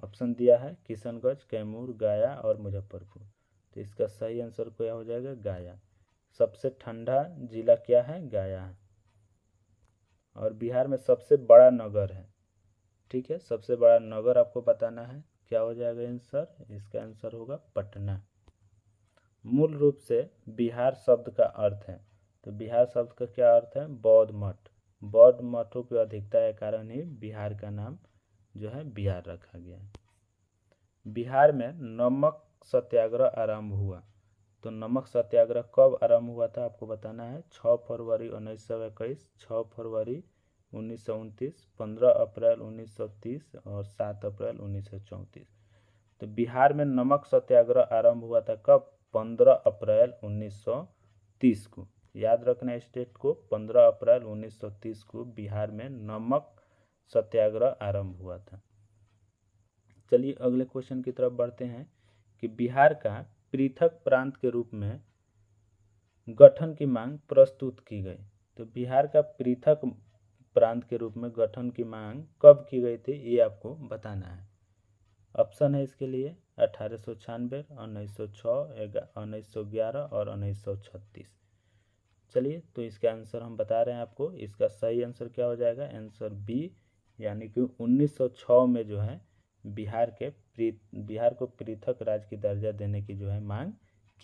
[SPEAKER 1] ऑप्शन दिया है किशनगंज, कैमूर, गया और मुजफ्फरपुर। तो इसका सही आंसर क्या हो जाएगा? गया। सबसे ठंडा जिला क्या है? गया है। और बिहार में सबसे बड़ा नगर है। ठीक है, सबसे बड़ा नगर आपको बताना है। क्या हो जाएगा आंसर? इसका आंसर होगा पटना। मूल रूप से बिहार शब्द का अर्थ है, तो बिहार शब्द का क्या अर्थ है? बौद्ध मठ। बौद्ध मठों की अधिकता के कारण ही बिहार का नाम जो है बिहार रखा गया है। बिहार में नमक सत्याग्रह आरंभ हुआ, तो नमक सत्याग्रह कब आरंभ हुआ था आपको बताना है। 6 फरवरी 1921, 6 फरवरी 1929, 15 अप्रैल 1930 और 7 अप्रैल 1934। तो बिहार में नमक सत्याग्रह आरंभ हुआ था कब? 15 अप्रैल 1930 को। याद रखना इस डेट को, 15 अप्रैल 1930 को बिहार में नमक सत्याग्रह आरंभ हुआ था। चलिए अगले क्वेश्चन की तरफ बढ़ते हैं कि बिहार का पृथक प्रांत के रूप में गठन की मांग प्रस्तुत की गई। तो बिहार का पृथक प्रांत के रूप में गठन की मांग कब की गई थी, ये आपको बताना है। ऑप्शन है इसके लिए 1896, 1906, 1911 और 1936। चलिए तो इसका आंसर हम बता रहे हैं आपको। इसका सही आंसर क्या हो जाएगा? आंसर बी, यानी कि 1906 में जो है बिहार को पृथक राज्य की दर्जा देने की जो है मांग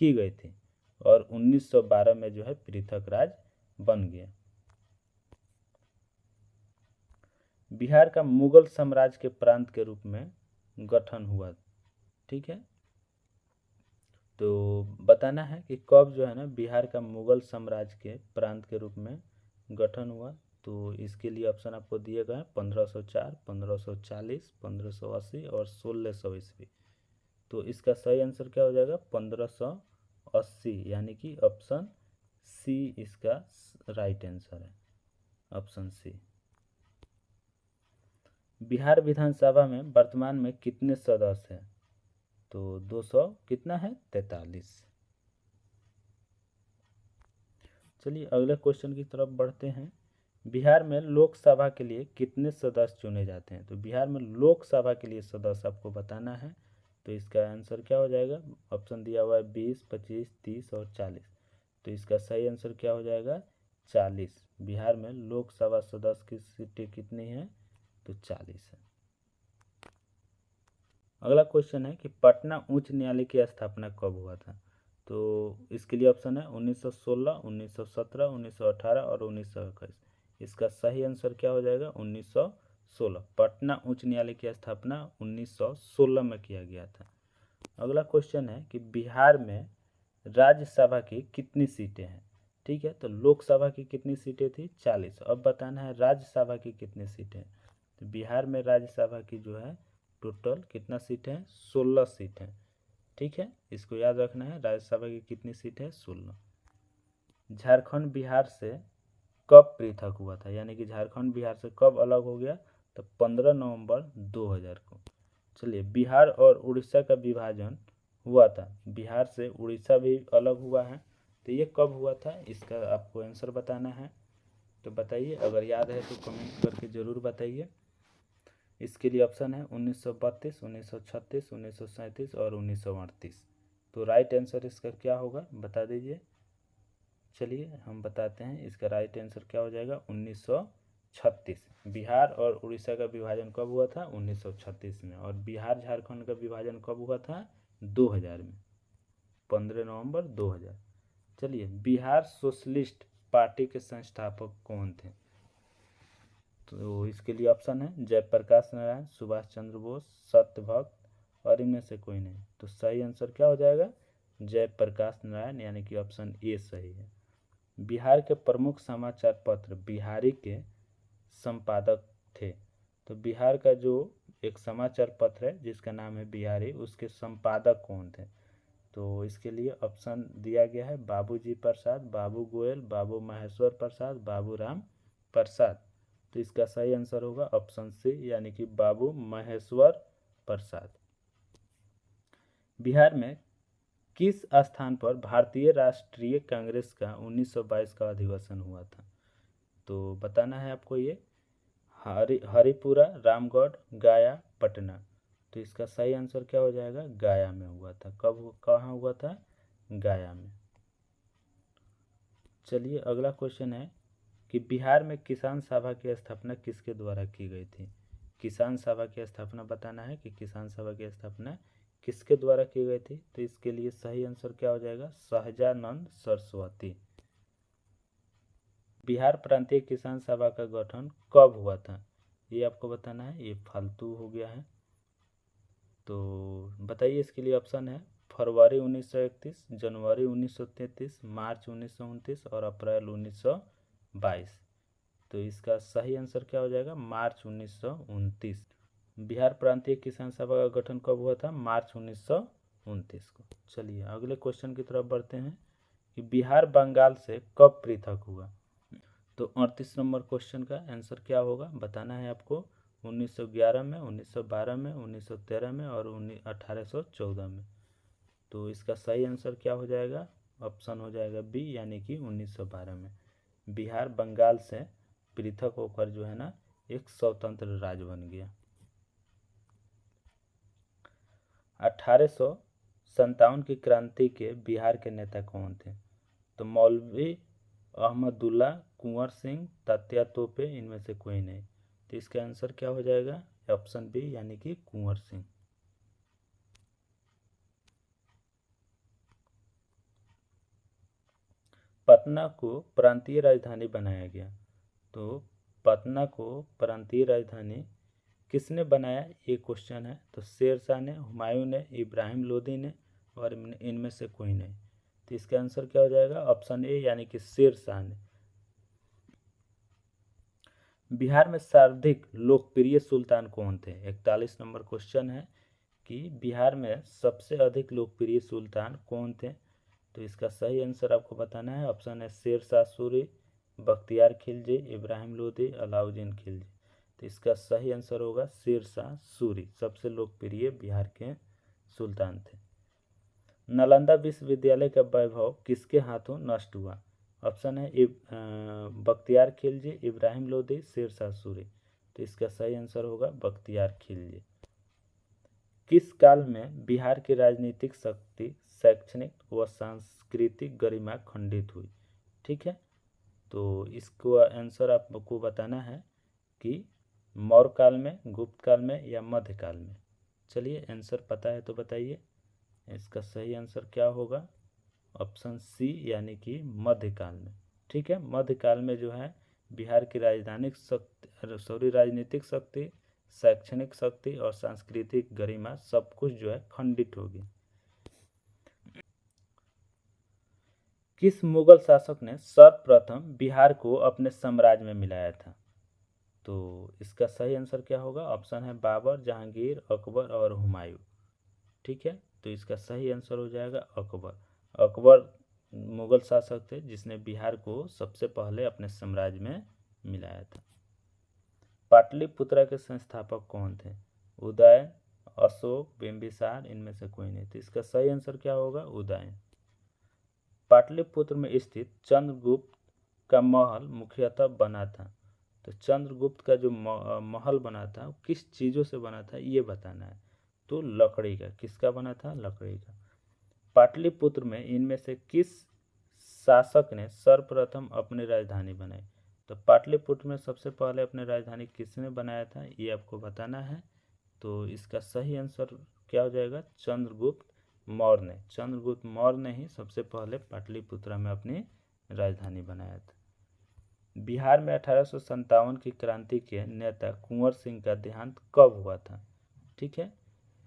[SPEAKER 1] की गई थी और 1912 में जो है पृथक राज्य बन गया। बिहार का मुगल साम्राज्य के प्रांत के रूप में गठन हुआ। ठीक है, तो बताना है कि कब जो है ना बिहार का मुगल साम्राज्य के प्रांत के रूप में गठन हुआ। तो इसके लिए ऑप्शन आपको दिए गए हैं 1504, 1540, 1580 और 1600 ईस्वी। तो इसका सही आंसर क्या हो जाएगा? 1580, यानी कि ऑप्शन सी इसका राइट आंसर है, ऑप्शन सी। बिहार विधानसभा में वर्तमान में कितने सदस्य हैं? तो 200 कितना है? 43। चलिए अगले क्वेश्चन की तरफ बढ़ते हैं। बिहार में लोकसभा के लिए कितने सदस्य चुने जाते हैं? तो बिहार में लोकसभा के लिए सदस्य आपको बताना है। तो इसका आंसर क्या हो जाएगा? ऑप्शन दिया हुआ है 20, 25, 30 और 40। तो इसका सही आंसर क्या हो जाएगा? 40। बिहार में लोकसभा सदस्य की सीटें कितनी हैं? तो 40 है। अगला क्वेश्चन है कि पटना उच्च न्यायालय की स्थापना कब हुआ था? तो इसके लिए ऑप्शन है 1916, 1917, 1918 और 1921। इसका सही आंसर क्या हो जाएगा? 1916। पटना उच्च न्यायालय की स्थापना 1916 में किया गया था। अगला क्वेश्चन है कि बिहार में राज्यसभा की कितनी सीटें हैं? ठीक है, तो लोकसभा की कितनी सीटें थी? 40। अब बताना है राज्यसभा की कितनी सीटें हैं। तो बिहार में राज्यसभा की जो है टोटल कितना सीट है? 16 सीट है। ठीक है, इसको याद रखना है, राज्यसभा की कितनी सीट है? 16। झारखंड बिहार से कब पृथक हुआ था, यानी कि झारखंड बिहार से कब अलग हो गया? तो 15 नवंबर 2000 को। चलिए, बिहार और उड़ीसा का विभाजन हुआ था, बिहार से उड़ीसा भी अलग हुआ है, तो ये कब हुआ था? इसका आपको आंसर बताना है। तो बताइए, अगर याद है तो कमेंट करके ज़रूर बताइए। इसके लिए ऑप्शन है 1932, 1936, 1937 और 1938। तो राइट आंसर इसका क्या होगा, बता दीजिए। चलिए हम बताते हैं, इसका राइट आंसर क्या हो जाएगा? 1936। बिहार और उड़ीसा का विभाजन कब हुआ था? 1936 में। और बिहार झारखंड का विभाजन कब हुआ था? 2000 में, 15 नवंबर 2000। चलिए, बिहार सोशलिस्ट पार्टी के संस्थापक कौन थे? तो इसके लिए ऑप्शन है जयप्रकाश नारायण, सुभाष चंद्र बोस, सत्यभक्त और इनमें से कोई नहीं। तो सही आंसर क्या हो जाएगा? जयप्रकाश नारायण, यानी कि ऑप्शन ए सही है। बिहार के प्रमुख समाचार पत्र बिहारी के संपादक थे। तो बिहार का जो एक समाचार पत्र है जिसका नाम है बिहारी, उसके संपादक कौन थे? तो इसके लिए ऑप्शन दिया गया है बाबूजी प्रसाद, बाबू गोयल, बाबू महेश्वर प्रसाद, बाबू राम प्रसाद। तो इसका सही आंसर होगा ऑप्शन सी, यानी कि बाबू महेश्वर प्रसाद। बिहार में किस स्थान पर भारतीय राष्ट्रीय कांग्रेस का 1922 का अधिवेशन हुआ था? तो बताना है आपको ये। हरिपुरा, रामगढ़, गया, पटना। तो इसका सही आंसर क्या हो जाएगा? गया में हुआ था। कब, कहाँ हुआ था? गया में। चलिए अगला क्वेश्चन है कि बिहार में किसान सभा की स्थापना किसके द्वारा की गई थी। किसान सभा की स्थापना बताना है कि किसान सभा की स्थापना किसके द्वारा की गई थी। तो इसके लिए सही आंसर क्या हो जाएगा, सहजानंद सरस्वती। बिहार प्रांतीय किसान सभा का गठन कब हुआ था, ये आपको बताना है। ये फालतू हो गया है, तो बताइए। इसके लिए ऑप्शन है फरवरी 1931, जनवरी 1933, मार्च 1929 और अप्रैल 1922। तो इसका सही आंसर क्या हो जाएगा, मार्च 1929। बिहार प्रांतीय किसान सभा का गठन कब हुआ था, मार्च 1929 को। चलिए अगले क्वेश्चन की तरफ बढ़ते हैं कि बिहार बंगाल से कब पृथक हुआ। तो 38 नंबर क्वेश्चन का आंसर क्या होगा बताना है आपको। 1911 में, 1912 में, 1913 में और 1814 में। तो इसका सही आंसर क्या हो जाएगा, ऑप्शन हो जाएगा बी, यानी कि 1912 में बिहार बंगाल से पृथक होकर जो है ना एक स्वतंत्र राज्य बन गया। 1857 की क्रांति के बिहार के नेता कौन थे। तो मौलवी अहमदुल्ला, कुंवर सिंह, तात्या तोपे, इनमें से कोई नहीं। तो इसका आंसर क्या हो जाएगा, ऑप्शन बी, यानी कि कुंवर सिंह। पटना को प्रांतीय राजधानी बनाया गया। तो पटना को प्रांतीय राजधानी किसने बनाया, ये क्वेश्चन है। तो शेर शाह ने, हुमायूं ने, इब्राहिम लोदी ने और इनमें से कोई नहीं। तो इसका आंसर क्या हो जाएगा, ऑप्शन ए, यानी कि शेर शाह ने। बिहार में सर्वाधिक लोकप्रिय सुल्तान कौन थे। 41 नंबर क्वेश्चन है कि बिहार में सबसे अधिक लोकप्रिय सुल्तान कौन थे। तो इसका सही आंसर आपको बताना है। ऑप्शन है शेर शाह सूरी, बख्तियार खिलजी, इब्राहिम लोदी, अलाउद्दीन खिलजी। तो इसका सही आंसर होगा शेर शाह सूरी, सबसे लोकप्रिय बिहार के सुल्तान थे। नालंदा विश्वविद्यालय का वैभव किसके हाथों नष्ट हुआ। ऑप्शन है बख्तियार खिलजी, इब्राहिम लोदी, शेर शाह सूरी। तो इसका सही आंसर होगा बख्तियार खिलजी। किस काल में बिहार की राजनीतिक शक्ति, शैक्षणिक व सांस्कृतिक गरिमा खंडित हुई। ठीक है, तो इसको आंसर आपको बताना है कि मौर्य काल में, गुप्त काल में या मध्यकाल में। चलिए आंसर पता है तो बताइए। इसका सही आंसर क्या होगा, ऑप्शन सी, यानी कि मध्यकाल में। ठीक है, मध्यकाल में जो है बिहार की राजनीतिक शक्ति, शैक्षणिक शक्ति और सांस्कृतिक गरिमा सब कुछ जो है खंडित होगी। किस मुगल शासक ने सर्वप्रथम बिहार को अपने साम्राज्य में मिलाया था। तो इसका सही आंसर क्या होगा, ऑप्शन है बाबर, जहांगीर, अकबर और हुमायूं। ठीक है, तो इसका सही आंसर हो जाएगा अकबर। अकबर मुगल शासक थे जिसने बिहार को सबसे पहले अपने साम्राज्य में मिलाया था। पाटलिपुत्रा के संस्थापक कौन थे। उदयन, अशोक, बिंबिसार, इनमें से कोई नहीं। तो इसका सही आंसर क्या होगा, उदयन। पाटलिपुत्र में स्थित चंद्रगुप्त का महल मुख्यतः बना था। तो चंद्रगुप्त का जो महल बना था किस चीज़ों से बना था ये बताना है। तो लकड़ी का। किसका बना था, लकड़ी का। पाटलिपुत्र में इनमें से किस शासक ने सर्वप्रथम अपनी राजधानी बनाई। तो पाटलिपुत्र में सबसे पहले अपनी राजधानी किसने बनाया था ये आपको बताना है। तो इसका सही आंसर क्या हो जाएगा, चंद्रगुप्त मौर्य ने। चंद्रगुप्त मौर्य ने ही सबसे पहले पाटलिपुत्र में अपनी राजधानी बनाया था। बिहार में 1857 की क्रांति के नेता कुंवर सिंह का देहांत कब हुआ था। ठीक है,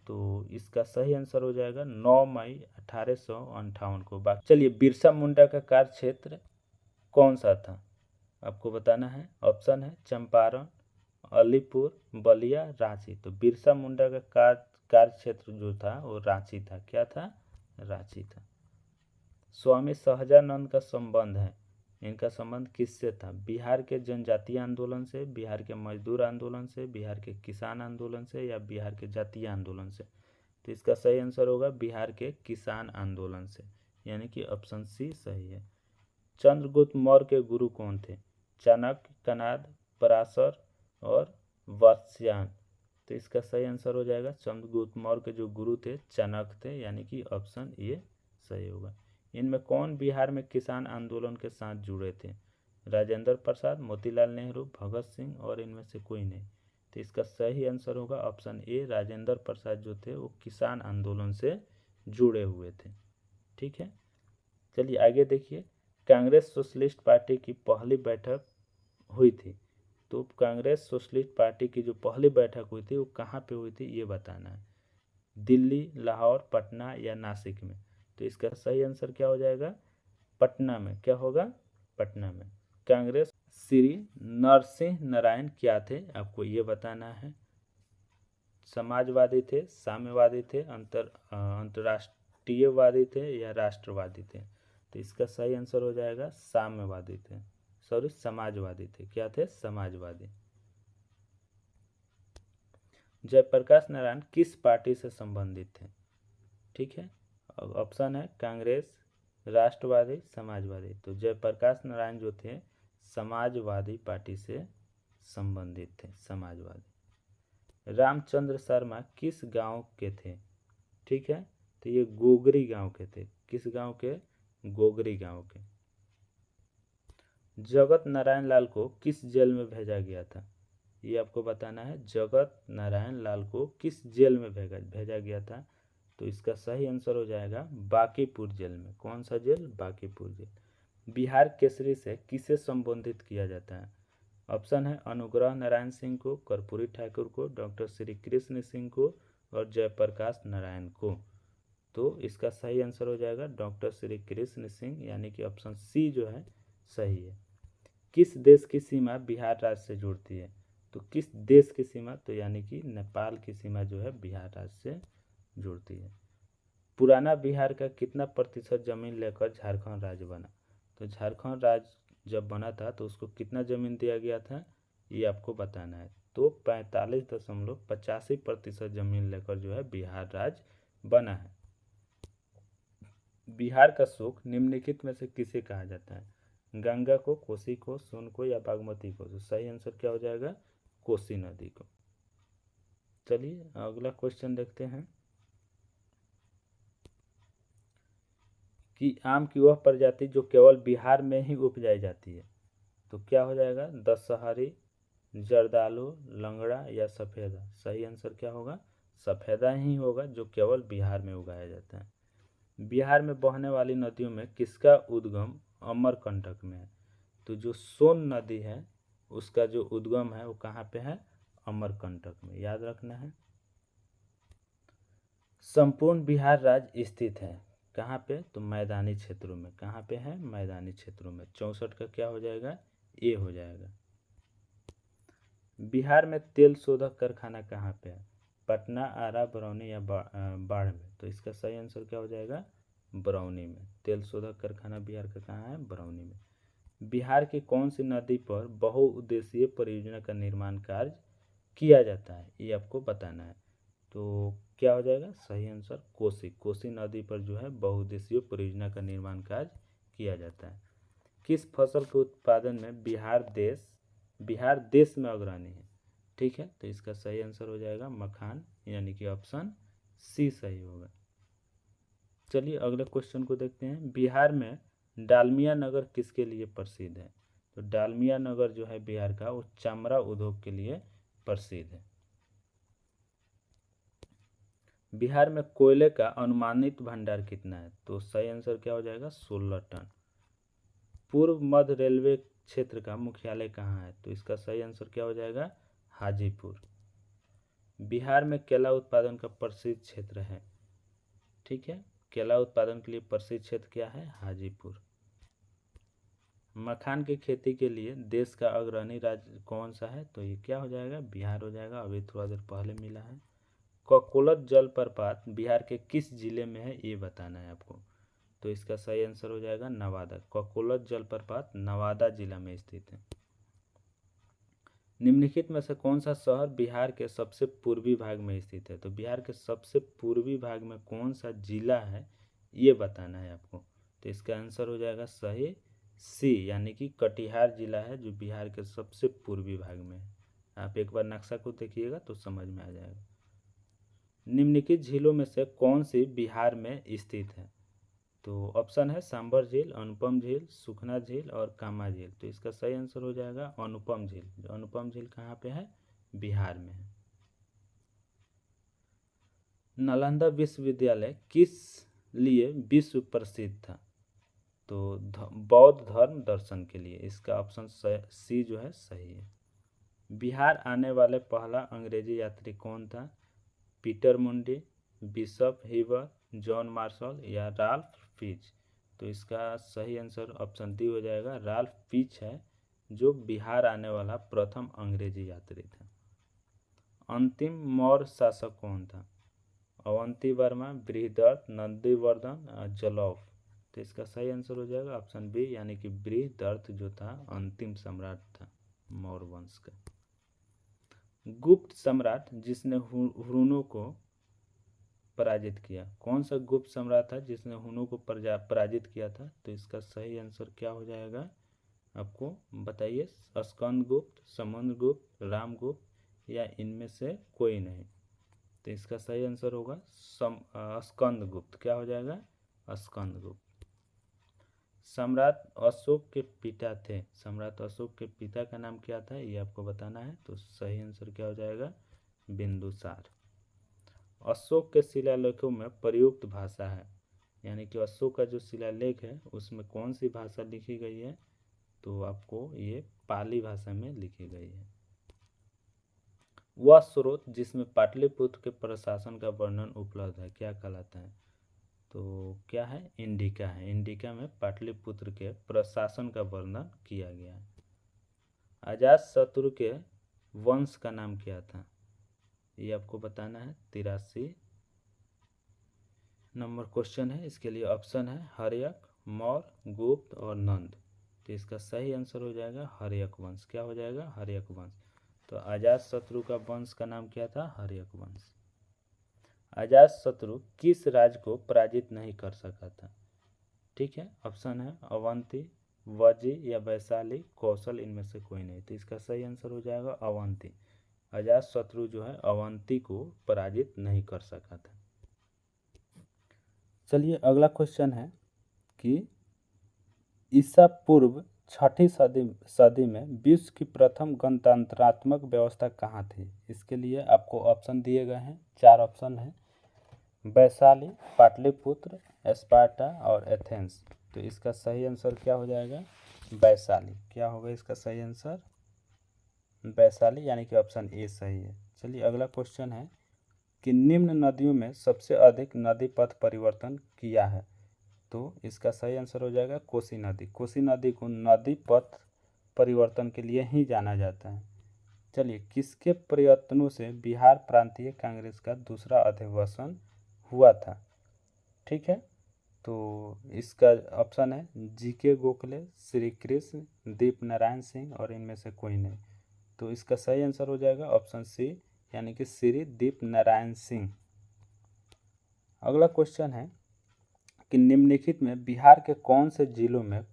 [SPEAKER 1] तो इसका सही आंसर हो जाएगा 9 मई 1858 को। चलिए, बिरसा मुंडा का कार्य क्षेत्र कौन सा था आपको बताना है। ऑप्शन है चंपारण, अलीपुर, बलिया, रांची। तो बिरसा मुंडा का कार्य क्षेत्र जो था वो रांची था। क्या था, रांची था। स्वामी सहजानंद का संबंध है, इनका संबंध किससे था। बिहार के जनजातीय आंदोलन से, बिहार के मजदूर आंदोलन से, बिहार के किसान आंदोलन से या बिहार के जातीय आंदोलन से। तो इसका सही आंसर होगा बिहार के किसान आंदोलन से, यानी कि ऑप्शन सी सही है। चंद्रगुप्त मौर्य के गुरु कौन थे। चाणक्य, कनाद, पराशर और वत्स्यायन। तो इसका सही आंसर हो जाएगा चंद्रगुप्त मौर्य के जो गुरु थे चाणक्य थे, यानी कि ऑप्शन ए सही होगा। इनमें कौन बिहार में किसान आंदोलन के साथ जुड़े थे। राजेंद्र प्रसाद, मोतीलाल नेहरू, भगत सिंह और इनमें से कोई नहीं। तो इसका सही आंसर होगा ऑप्शन ए, राजेंद्र प्रसाद जो थे वो किसान आंदोलन से जुड़े हुए थे। ठीक है, चलिए आगे देखिए। कांग्रेस सोशलिस्ट पार्टी की पहली बैठक हुई थी, तो कांग्रेस सोशलिस्ट पार्टी की जो पहली बैठक हुई थी वो कहाँ पे हुई थी ये बताना है। दिल्ली, लाहौर, पटना या नासिक में। तो इसका सही आंसर क्या हो जाएगा, पटना में। क्या होगा, पटना में। कांग्रेस श्री नरसिंह नारायण क्या थे आपको ये बताना है। समाजवादी थे, साम्यवादी थे, अंतर्राष्ट्रीयवादी थे या राष्ट्रवादी थे। तो इसका सही आंसर हो जाएगा साम्यवादी थे, सॉरी समाजवादी थे। क्या थे, समाजवादी। जयप्रकाश नारायण किस पार्टी से संबंधित थे। ठीक है, ऑप्शन है कांग्रेस, राष्ट्रवादी, समाजवादी। तो जयप्रकाश नारायण जो थे समाजवादी पार्टी से संबंधित थे, समाजवादी। रामचंद्र शर्मा किस गांव के थे। ठीक है, तो ये गोगरी गांव के थे। किस गांव के, गोगरी गांव के। जगत नारायण लाल को किस जेल में भेजा गया था, ये आपको बताना है। जगत नारायण लाल को किस जेल में भेजा गया था। तो इसका सही आंसर हो जाएगा बांकीपुर जेल में। कौन सा जेल, बांकीपुर जेल। बिहार केसरी से किसे संबोधित किया जाता है। ऑप्शन है अनुग्रह नारायण सिंह को, कर्पूरी ठाकुर को, डॉक्टर श्री कृष्ण सिंह को और जयप्रकाश नारायण को। तो इसका सही आंसर हो जाएगा डॉक्टर श्री कृष्ण सिंह, यानी कि ऑप्शन सी जो है सही है। किस देश की सीमा बिहार राज्य से जुड़ती है। तो किस देश की सीमा, तो यानी कि नेपाल की सीमा जो है बिहार राज्य से जुड़ती है। पुराना बिहार का कितना प्रतिशत जमीन लेकर झारखंड राज्य बना। तो झारखंड राज्य जब बना था तो उसको कितना जमीन दिया गया था ये आपको बताना है। तो 45.85% जमीन लेकर जो है बिहार राज्य बना है। बिहार का सुख निम्नलिखित में से किसे कहा जाता है। गंगा को, कोसी को, सोन को या बागमती को। तो सही आंसर क्या हो जाएगा, कोसी नदी को। चलिए अगला क्वेश्चन देखते हैं कि आम की वह प्रजाति जो केवल बिहार में ही उपजाई जाती है। तो क्या हो जाएगा, दशहरी, जर्दालू, लंगड़ा या सफ़ेदा। सही आंसर क्या होगा, सफ़ेदा ही होगा जो केवल बिहार में उगाया जाता है। बिहार में बहने वाली नदियों में किसका उद्गम अमरकंटक में है। तो जो सोन नदी है उसका जो उद्गम है वो कहाँ पे है, अमरकंटक में, याद रखना है। संपूर्ण बिहार राज्य स्थित है कहाँ पे, तो मैदानी क्षेत्रों में। कहाँ पे है, मैदानी क्षेत्रों में। 64 का क्या हो जाएगा, ए हो जाएगा। बिहार में तेल शोधक कारखाना कहाँ पे है, पटना, आरा, बरौनी या बाढ़ में। तो इसका सही आंसर क्या हो जाएगा, बरौनी में। तेल शोधक कारखाना बिहार का कहाँ है, बरौनी में। बिहार की कौन सी नदी पर बहुउद्देशीय परियोजना का निर्माण कार्य किया जाता है, ये आपको बताना है। तो क्या हो जाएगा, सही आंसर कोसी। कोसी नदी पर जो है बहुउद्देशीय परियोजना का निर्माण कार्य किया जाता है। किस फसल के उत्पादन में बिहार देश में अग्रणी है। ठीक है, तो इसका सही आंसर हो जाएगा मखान, यानी कि ऑप्शन सी सही होगा। चलिए अगले क्वेश्चन को देखते हैं। बिहार में डालमिया नगर किसके लिए प्रसिद्ध है। तो डालमिया नगर जो है बिहार का वो चमड़ा उद्योग के लिए प्रसिद्ध है। बिहार में कोयले का अनुमानित भंडार कितना है। तो सही आंसर क्या हो जाएगा, 16 टन। पूर्व मध्य रेलवे क्षेत्र का मुख्यालय कहाँ है। तो इसका सही आंसर क्या हो जाएगा, हाजीपुर। बिहार में केला उत्पादन का प्रसिद्ध क्षेत्र है। ठीक है, केला उत्पादन के लिए प्रसिद्ध क्षेत्र क्या है, हाजीपुर। मखान की खेती के लिए देश का अग्रणी राज्य कौन सा है। तो ये क्या हो जाएगा, बिहार हो जाएगा, अभी थोड़ा देर पहले मिला है। ककोलत जलप्रपात बिहार के किस जिले में है ये बताना है आपको। तो इसका सही आंसर हो जाएगा नवादा। ककोलत जलप्रपात नवादा जिला में स्थित है। निम्नलिखित में से कौन सा शहर बिहार के सबसे पूर्वी भाग में स्थित है। तो बिहार के सबसे पूर्वी भाग में कौन सा जिला है ये बताना है आपको। तो इसका आंसर हो जाएगा सही सी, यानी कि कटिहार जिला है जो बिहार के सबसे पूर्वी भाग में है। आप एक बार नक्शा को देखिएगा तो समझ में आ जाएगा। निम्नलिखित झीलों में से कौन सी बिहार में स्थित है। तो ऑप्शन है सांबर झील, अनुपम झील, सुखना झील और कामा झील। तो इसका सही आंसर हो जाएगा अनुपम झील। अनुपम झील कहाँ पे है? बिहार में है। नालंदा विश्वविद्यालय किस लिए विश्व प्रसिद्ध था? तो बौद्ध धर्म दर्शन के लिए। इसका ऑप्शन सी जो है सही है। बिहार आने वाले पहला अंग्रेजी यात्री कौन था? पीटर मुंडी, बिशप हीबर, जॉन मार्शल या राल्फ फिच। तो इसका सही आंसर ऑप्शन डी हो जाएगा, राल्फ फिच है जो बिहार आने वाला प्रथम अंग्रेजी यात्री था। अंतिम मौर्य शासक कौन था? अवंती वर्मा, बृहदर्थ, नंदीवर्धन, जलौफ। तो इसका सही आंसर हो जाएगा ऑप्शन बी, यानी कि बृहदर्थ जो था अंतिम सम्राट था मौर्य वंश का। गुप्त सम्राट जिसने हुनों को पराजित किया, कौन सा गुप्त सम्राट था जिसने हुनों को पराजित किया था? तो इसका सही आंसर क्या हो जाएगा आपको बताइए। स्कंदगुप्त, समुद्रगुप्त, रामगुप्त या इनमें से कोई नहीं। तो इसका सही आंसर होगा स्कंदगुप्त। क्या हो जाएगा? स्कंदगुप्त। सम्राट अशोक के पिता थे, सम्राट अशोक के पिता का नाम क्या था ये आपको बताना है। तो सही आंसर क्या हो जाएगा? बिंदुसार। अशोक के शिलालेखों में प्रयुक्त भाषा है, यानी कि अशोक का जो शिलालेख है उसमें कौन सी भाषा लिखी गई है? तो आपको ये पाली भाषा में लिखी गई है। वह स्रोत जिसमें पाटलिपुत्र के प्रशासन का वर्णन उपलब्ध है क्या कहलाता है? तो क्या है? इंडिका है। इंडिका में पाटलिपुत्र के प्रशासन का वर्णन किया गया है। अजातशत्रु के वंश का नाम क्या था? ये आपको बताना है। 83 नंबर क्वेश्चन है। इसके लिए ऑप्शन है हर्यक, मौर्य, गुप्त और नंद। तो इसका सही आंसर हो जाएगा हर्यक वंश। क्या हो जाएगा? हर्यक वंश। तो अजातशत्रु का वंश का नाम क्या था? हर्यक वंश। अजातशत्रु किस राज्य को पराजित नहीं कर सका था? ठीक है, ऑप्शन है अवंती, वजी या वैशाली, कौशल, इनमें से कोई नहीं। तो इसका सही आंसर हो जाएगा अवंती। अजातशत्रु जो है अवंती को पराजित नहीं कर सका था। चलिए अगला क्वेश्चन है कि ईसा पूर्व छठी सदी में विश्व की प्रथम गणतंत्रात्मक व्यवस्था कहाँ थी? इसके लिए आपको ऑप्शन दिए गए हैं। 4 ऑप्शन है, वैशाली, पाटलिपुत्र, स्पार्टा और एथेंस। तो इसका सही आंसर क्या हो जाएगा? वैशाली। क्या होगा इसका सही आंसर? वैशाली, यानी कि ऑप्शन ए सही है। चलिए अगला क्वेश्चन है कि निम्न नदियों में सबसे अधिक नदी पथ परिवर्तन किया है। तो इसका सही आंसर हो जाएगा कोसी नदी। कोसी नदी को नदी पथ परिवर्तन के लिए ही जाना जाता है। चलिए किसके प्रयत्नों से बिहार प्रांतीय कांग्रेस का दूसरा अधिवेशन हुआ था? ठीक है, तो इसका ऑप्शन है जीके गोखले, श्री कृष्ण, दीप नारायण सिंह और इनमें से कोई नहीं। तो इसका सही आंसर हो जाएगा ऑप्शन सी, यानी कि श्री दीप नारायण सिंह। अगला क्वेश्चन है कि निम्नलिखित में बिहार के कौन से जिलों में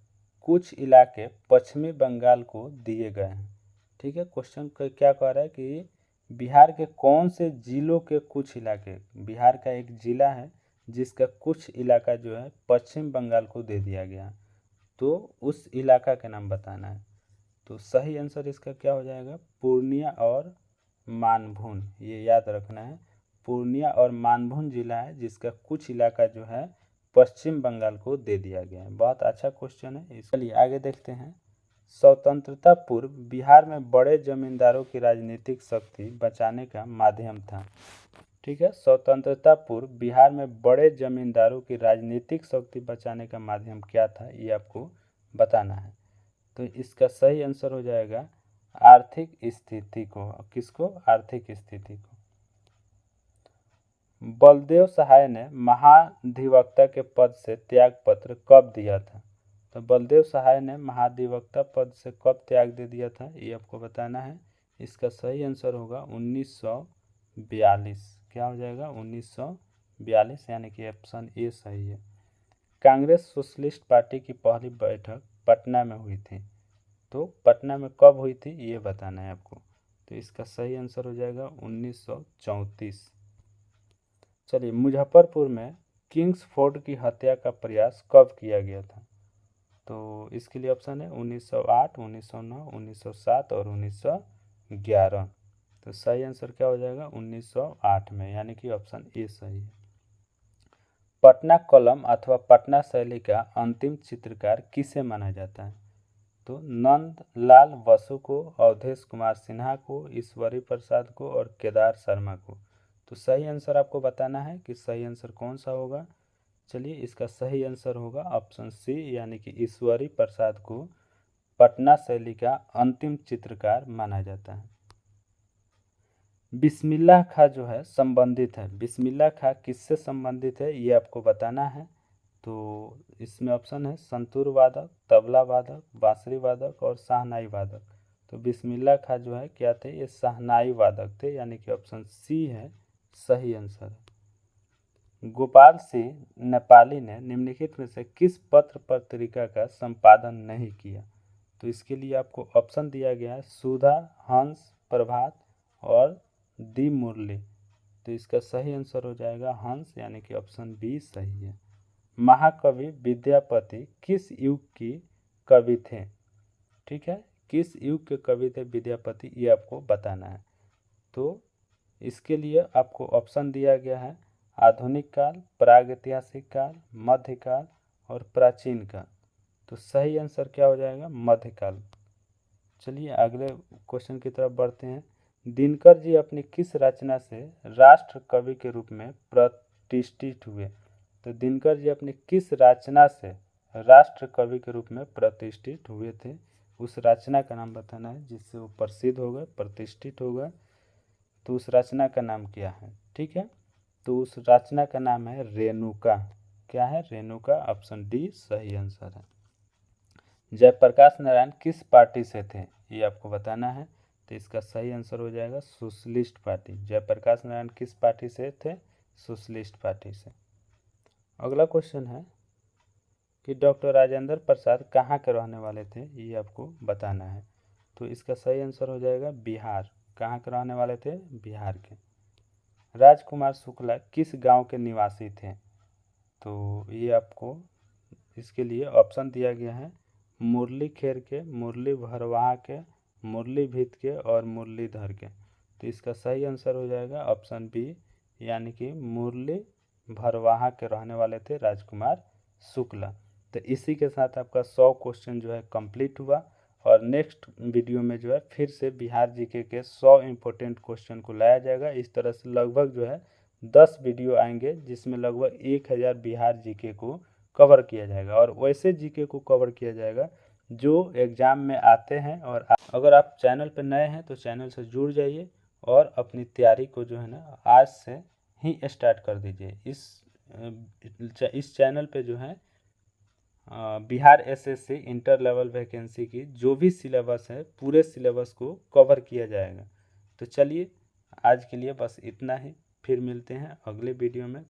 [SPEAKER 1] कुछ इलाके पश्चिमी बंगाल को दिए गए हैं? ठीक है, क्वेश्चन क्या कह रहा है कि बिहार के कौन से जिलों के कुछ इलाके, बिहार का एक जिला है जिसका कुछ इलाका जो है पश्चिम बंगाल को दे दिया गया, तो उस इलाका का नाम बताना है। तो सही आंसर इसका क्या हो जाएगा? पूर्णिया और मानभून। ये याद रखना है, पूर्णिया और मानभून जिला है जिसका कुछ इलाका जो है पश्चिम बंगाल को दे दिया गया है। बहुत अच्छा क्वेश्चन है। इसलिए आगे देखते हैं। स्वतंत्रता पूर्व बिहार में बड़े जमींदारों की राजनीतिक शक्ति बचाने का माध्यम था। ठीक है, स्वतंत्रता पूर्व बिहार में बड़े जमींदारों की राजनीतिक शक्ति बचाने का माध्यम क्या था ये आपको बताना है। तो इसका सही आंसर हो जाएगा आर्थिक स्थिति को। किसको? आर्थिक स्थिति को। बलदेव सहाय ने महाधिवक्ता के पद से त्यागपत्र कब दिया था? तो बलदेव सहाय ने महाधिवक्ता पद से कब त्याग दे दिया था ये आपको बताना है। इसका सही आंसर होगा 1942। क्या हो जाएगा? 1942, यानी कि ऑप्शन ए सही है। कांग्रेस सोशलिस्ट पार्टी की पहली बैठक पटना में हुई थी, तो पटना में कब हुई थी ये बताना है आपको। तो इसका सही आंसर हो जाएगा 1934। चलिए मुजफ्फरपुर में किंग्सफोर्ड की हत्या का प्रयास कब किया गया था? तो इसके लिए ऑप्शन है 1908, 1909, 1907 और 1911। तो सही आंसर क्या हो जाएगा? 1908 में, यानी कि ऑप्शन ए सही है। पटना कलम अथवा पटना शैली का अंतिम चित्रकार किसे माना जाता है? तो नंद लाल बसु को, अवधेश कुमार सिन्हा को, ईश्वरी प्रसाद को और केदार शर्मा को। तो सही आंसर आपको बताना है कि सही आंसर कौन सा होगा। चलिए, इसका सही आंसर होगा ऑप्शन सी, यानी कि ईश्वरी प्रसाद को पटना शैली का अंतिम चित्रकार माना जाता है। बिस्मिल्लाह खां जो है संबंधित है, बिस्मिल्लाह खां किससे संबंधित है ये आपको बताना है। तो इसमें ऑप्शन है संतूर वादक, तबला वादक, बांसुरी वादक और शहनाई वादक। तो बिस्मिल्लाह खां जो है क्या थे? ये शहनाई वादक थे, यानी कि ऑप्शन सी है सही आंसर है। गोपाल सिंह नेपाली ने निम्नलिखित में से किस पत्र पत्रिका का संपादन नहीं किया? तो इसके लिए आपको ऑप्शन दिया गया है सुधा, हंस, प्रभात और दी मुरली। तो इसका सही आंसर हो जाएगा हंस, यानी कि ऑप्शन बी सही है। महाकवि विद्यापति किस युग की कवि थे? ठीक है, किस युग के कवि थे विद्यापति, ये आपको बताना है। तो इसके लिए आपको ऑप्शन दिया गया है आधुनिक काल, प्रागैतिहासिक काल, मध्यकाल और प्राचीन काल। तो सही आंसर क्या हो जाएगा? मध्यकाल। चलिए अगले क्वेश्चन की तरफ बढ़ते हैं। दिनकर जी अपनी किस रचना से राष्ट्र कवि के रूप में प्रतिष्ठित हुए? तो दिनकर जी अपनी किस रचना से राष्ट्र कवि के रूप में प्रतिष्ठित हुए थे? उस रचना का नाम बताना है जिससे वो प्रसिद्ध हो गए, प्रतिष्ठित हो गए। तो उस रचना का नाम क्या है? ठीक है, तो उस रचना का नाम है रेणुका। क्या है? रेणुका। ऑप्शन डी सही आंसर है। जयप्रकाश नारायण किस पार्टी से थे? ये आपको बताना है। तो इसका सही आंसर हो जाएगा सोशलिस्ट पार्टी। जयप्रकाश नारायण किस पार्टी से थे? सोशलिस्ट पार्टी से। अगला क्वेश्चन है कि डॉक्टर राजेंद्र प्रसाद कहाँ के रहने वाले थे? ये आपको बताना है। तो इसका सही आंसर हो जाएगा बिहार। कहाँ के रहने वाले थे? बिहार के। राजकुमार शुक्ला किस गांव के निवासी थे? तो ये आपको इसके लिए ऑप्शन दिया गया है मुरली खेर के, मुरली भरवाहा के, मुरली भीत के और मुरलीधर के। तो इसका सही आंसर हो जाएगा ऑप्शन बी, यानी कि मुरली भरवाहा के रहने वाले थे राजकुमार शुक्ला। तो इसी के साथ आपका 100 क्वेश्चन जो है कंप्लीट हुआ। और नेक्स्ट वीडियो में जो है फिर से बिहार जीके के 100 इम्पोर्टेंट क्वेश्चन को लाया जाएगा। इस तरह से लगभग जो है 10 वीडियो आएंगे जिसमें लगभग 1000 बिहार जीके को कवर किया जाएगा और वैसे जीके को कवर किया जाएगा जो एग्ज़ाम में आते हैं। और अगर आप चैनल पर नए हैं तो चैनल से जुड़ जाइए और अपनी तैयारी को जो है ना आज से ही स्टार्ट कर दीजिए। इस चैनल पे जो है Bihar SSC inter level vacancy की जो भी सिलेबस है पूरे सिलेबस को कवर किया जाएगा। तो चलिए आज के लिए बस इतना ही, फिर मिलते हैं अगले वीडियो में।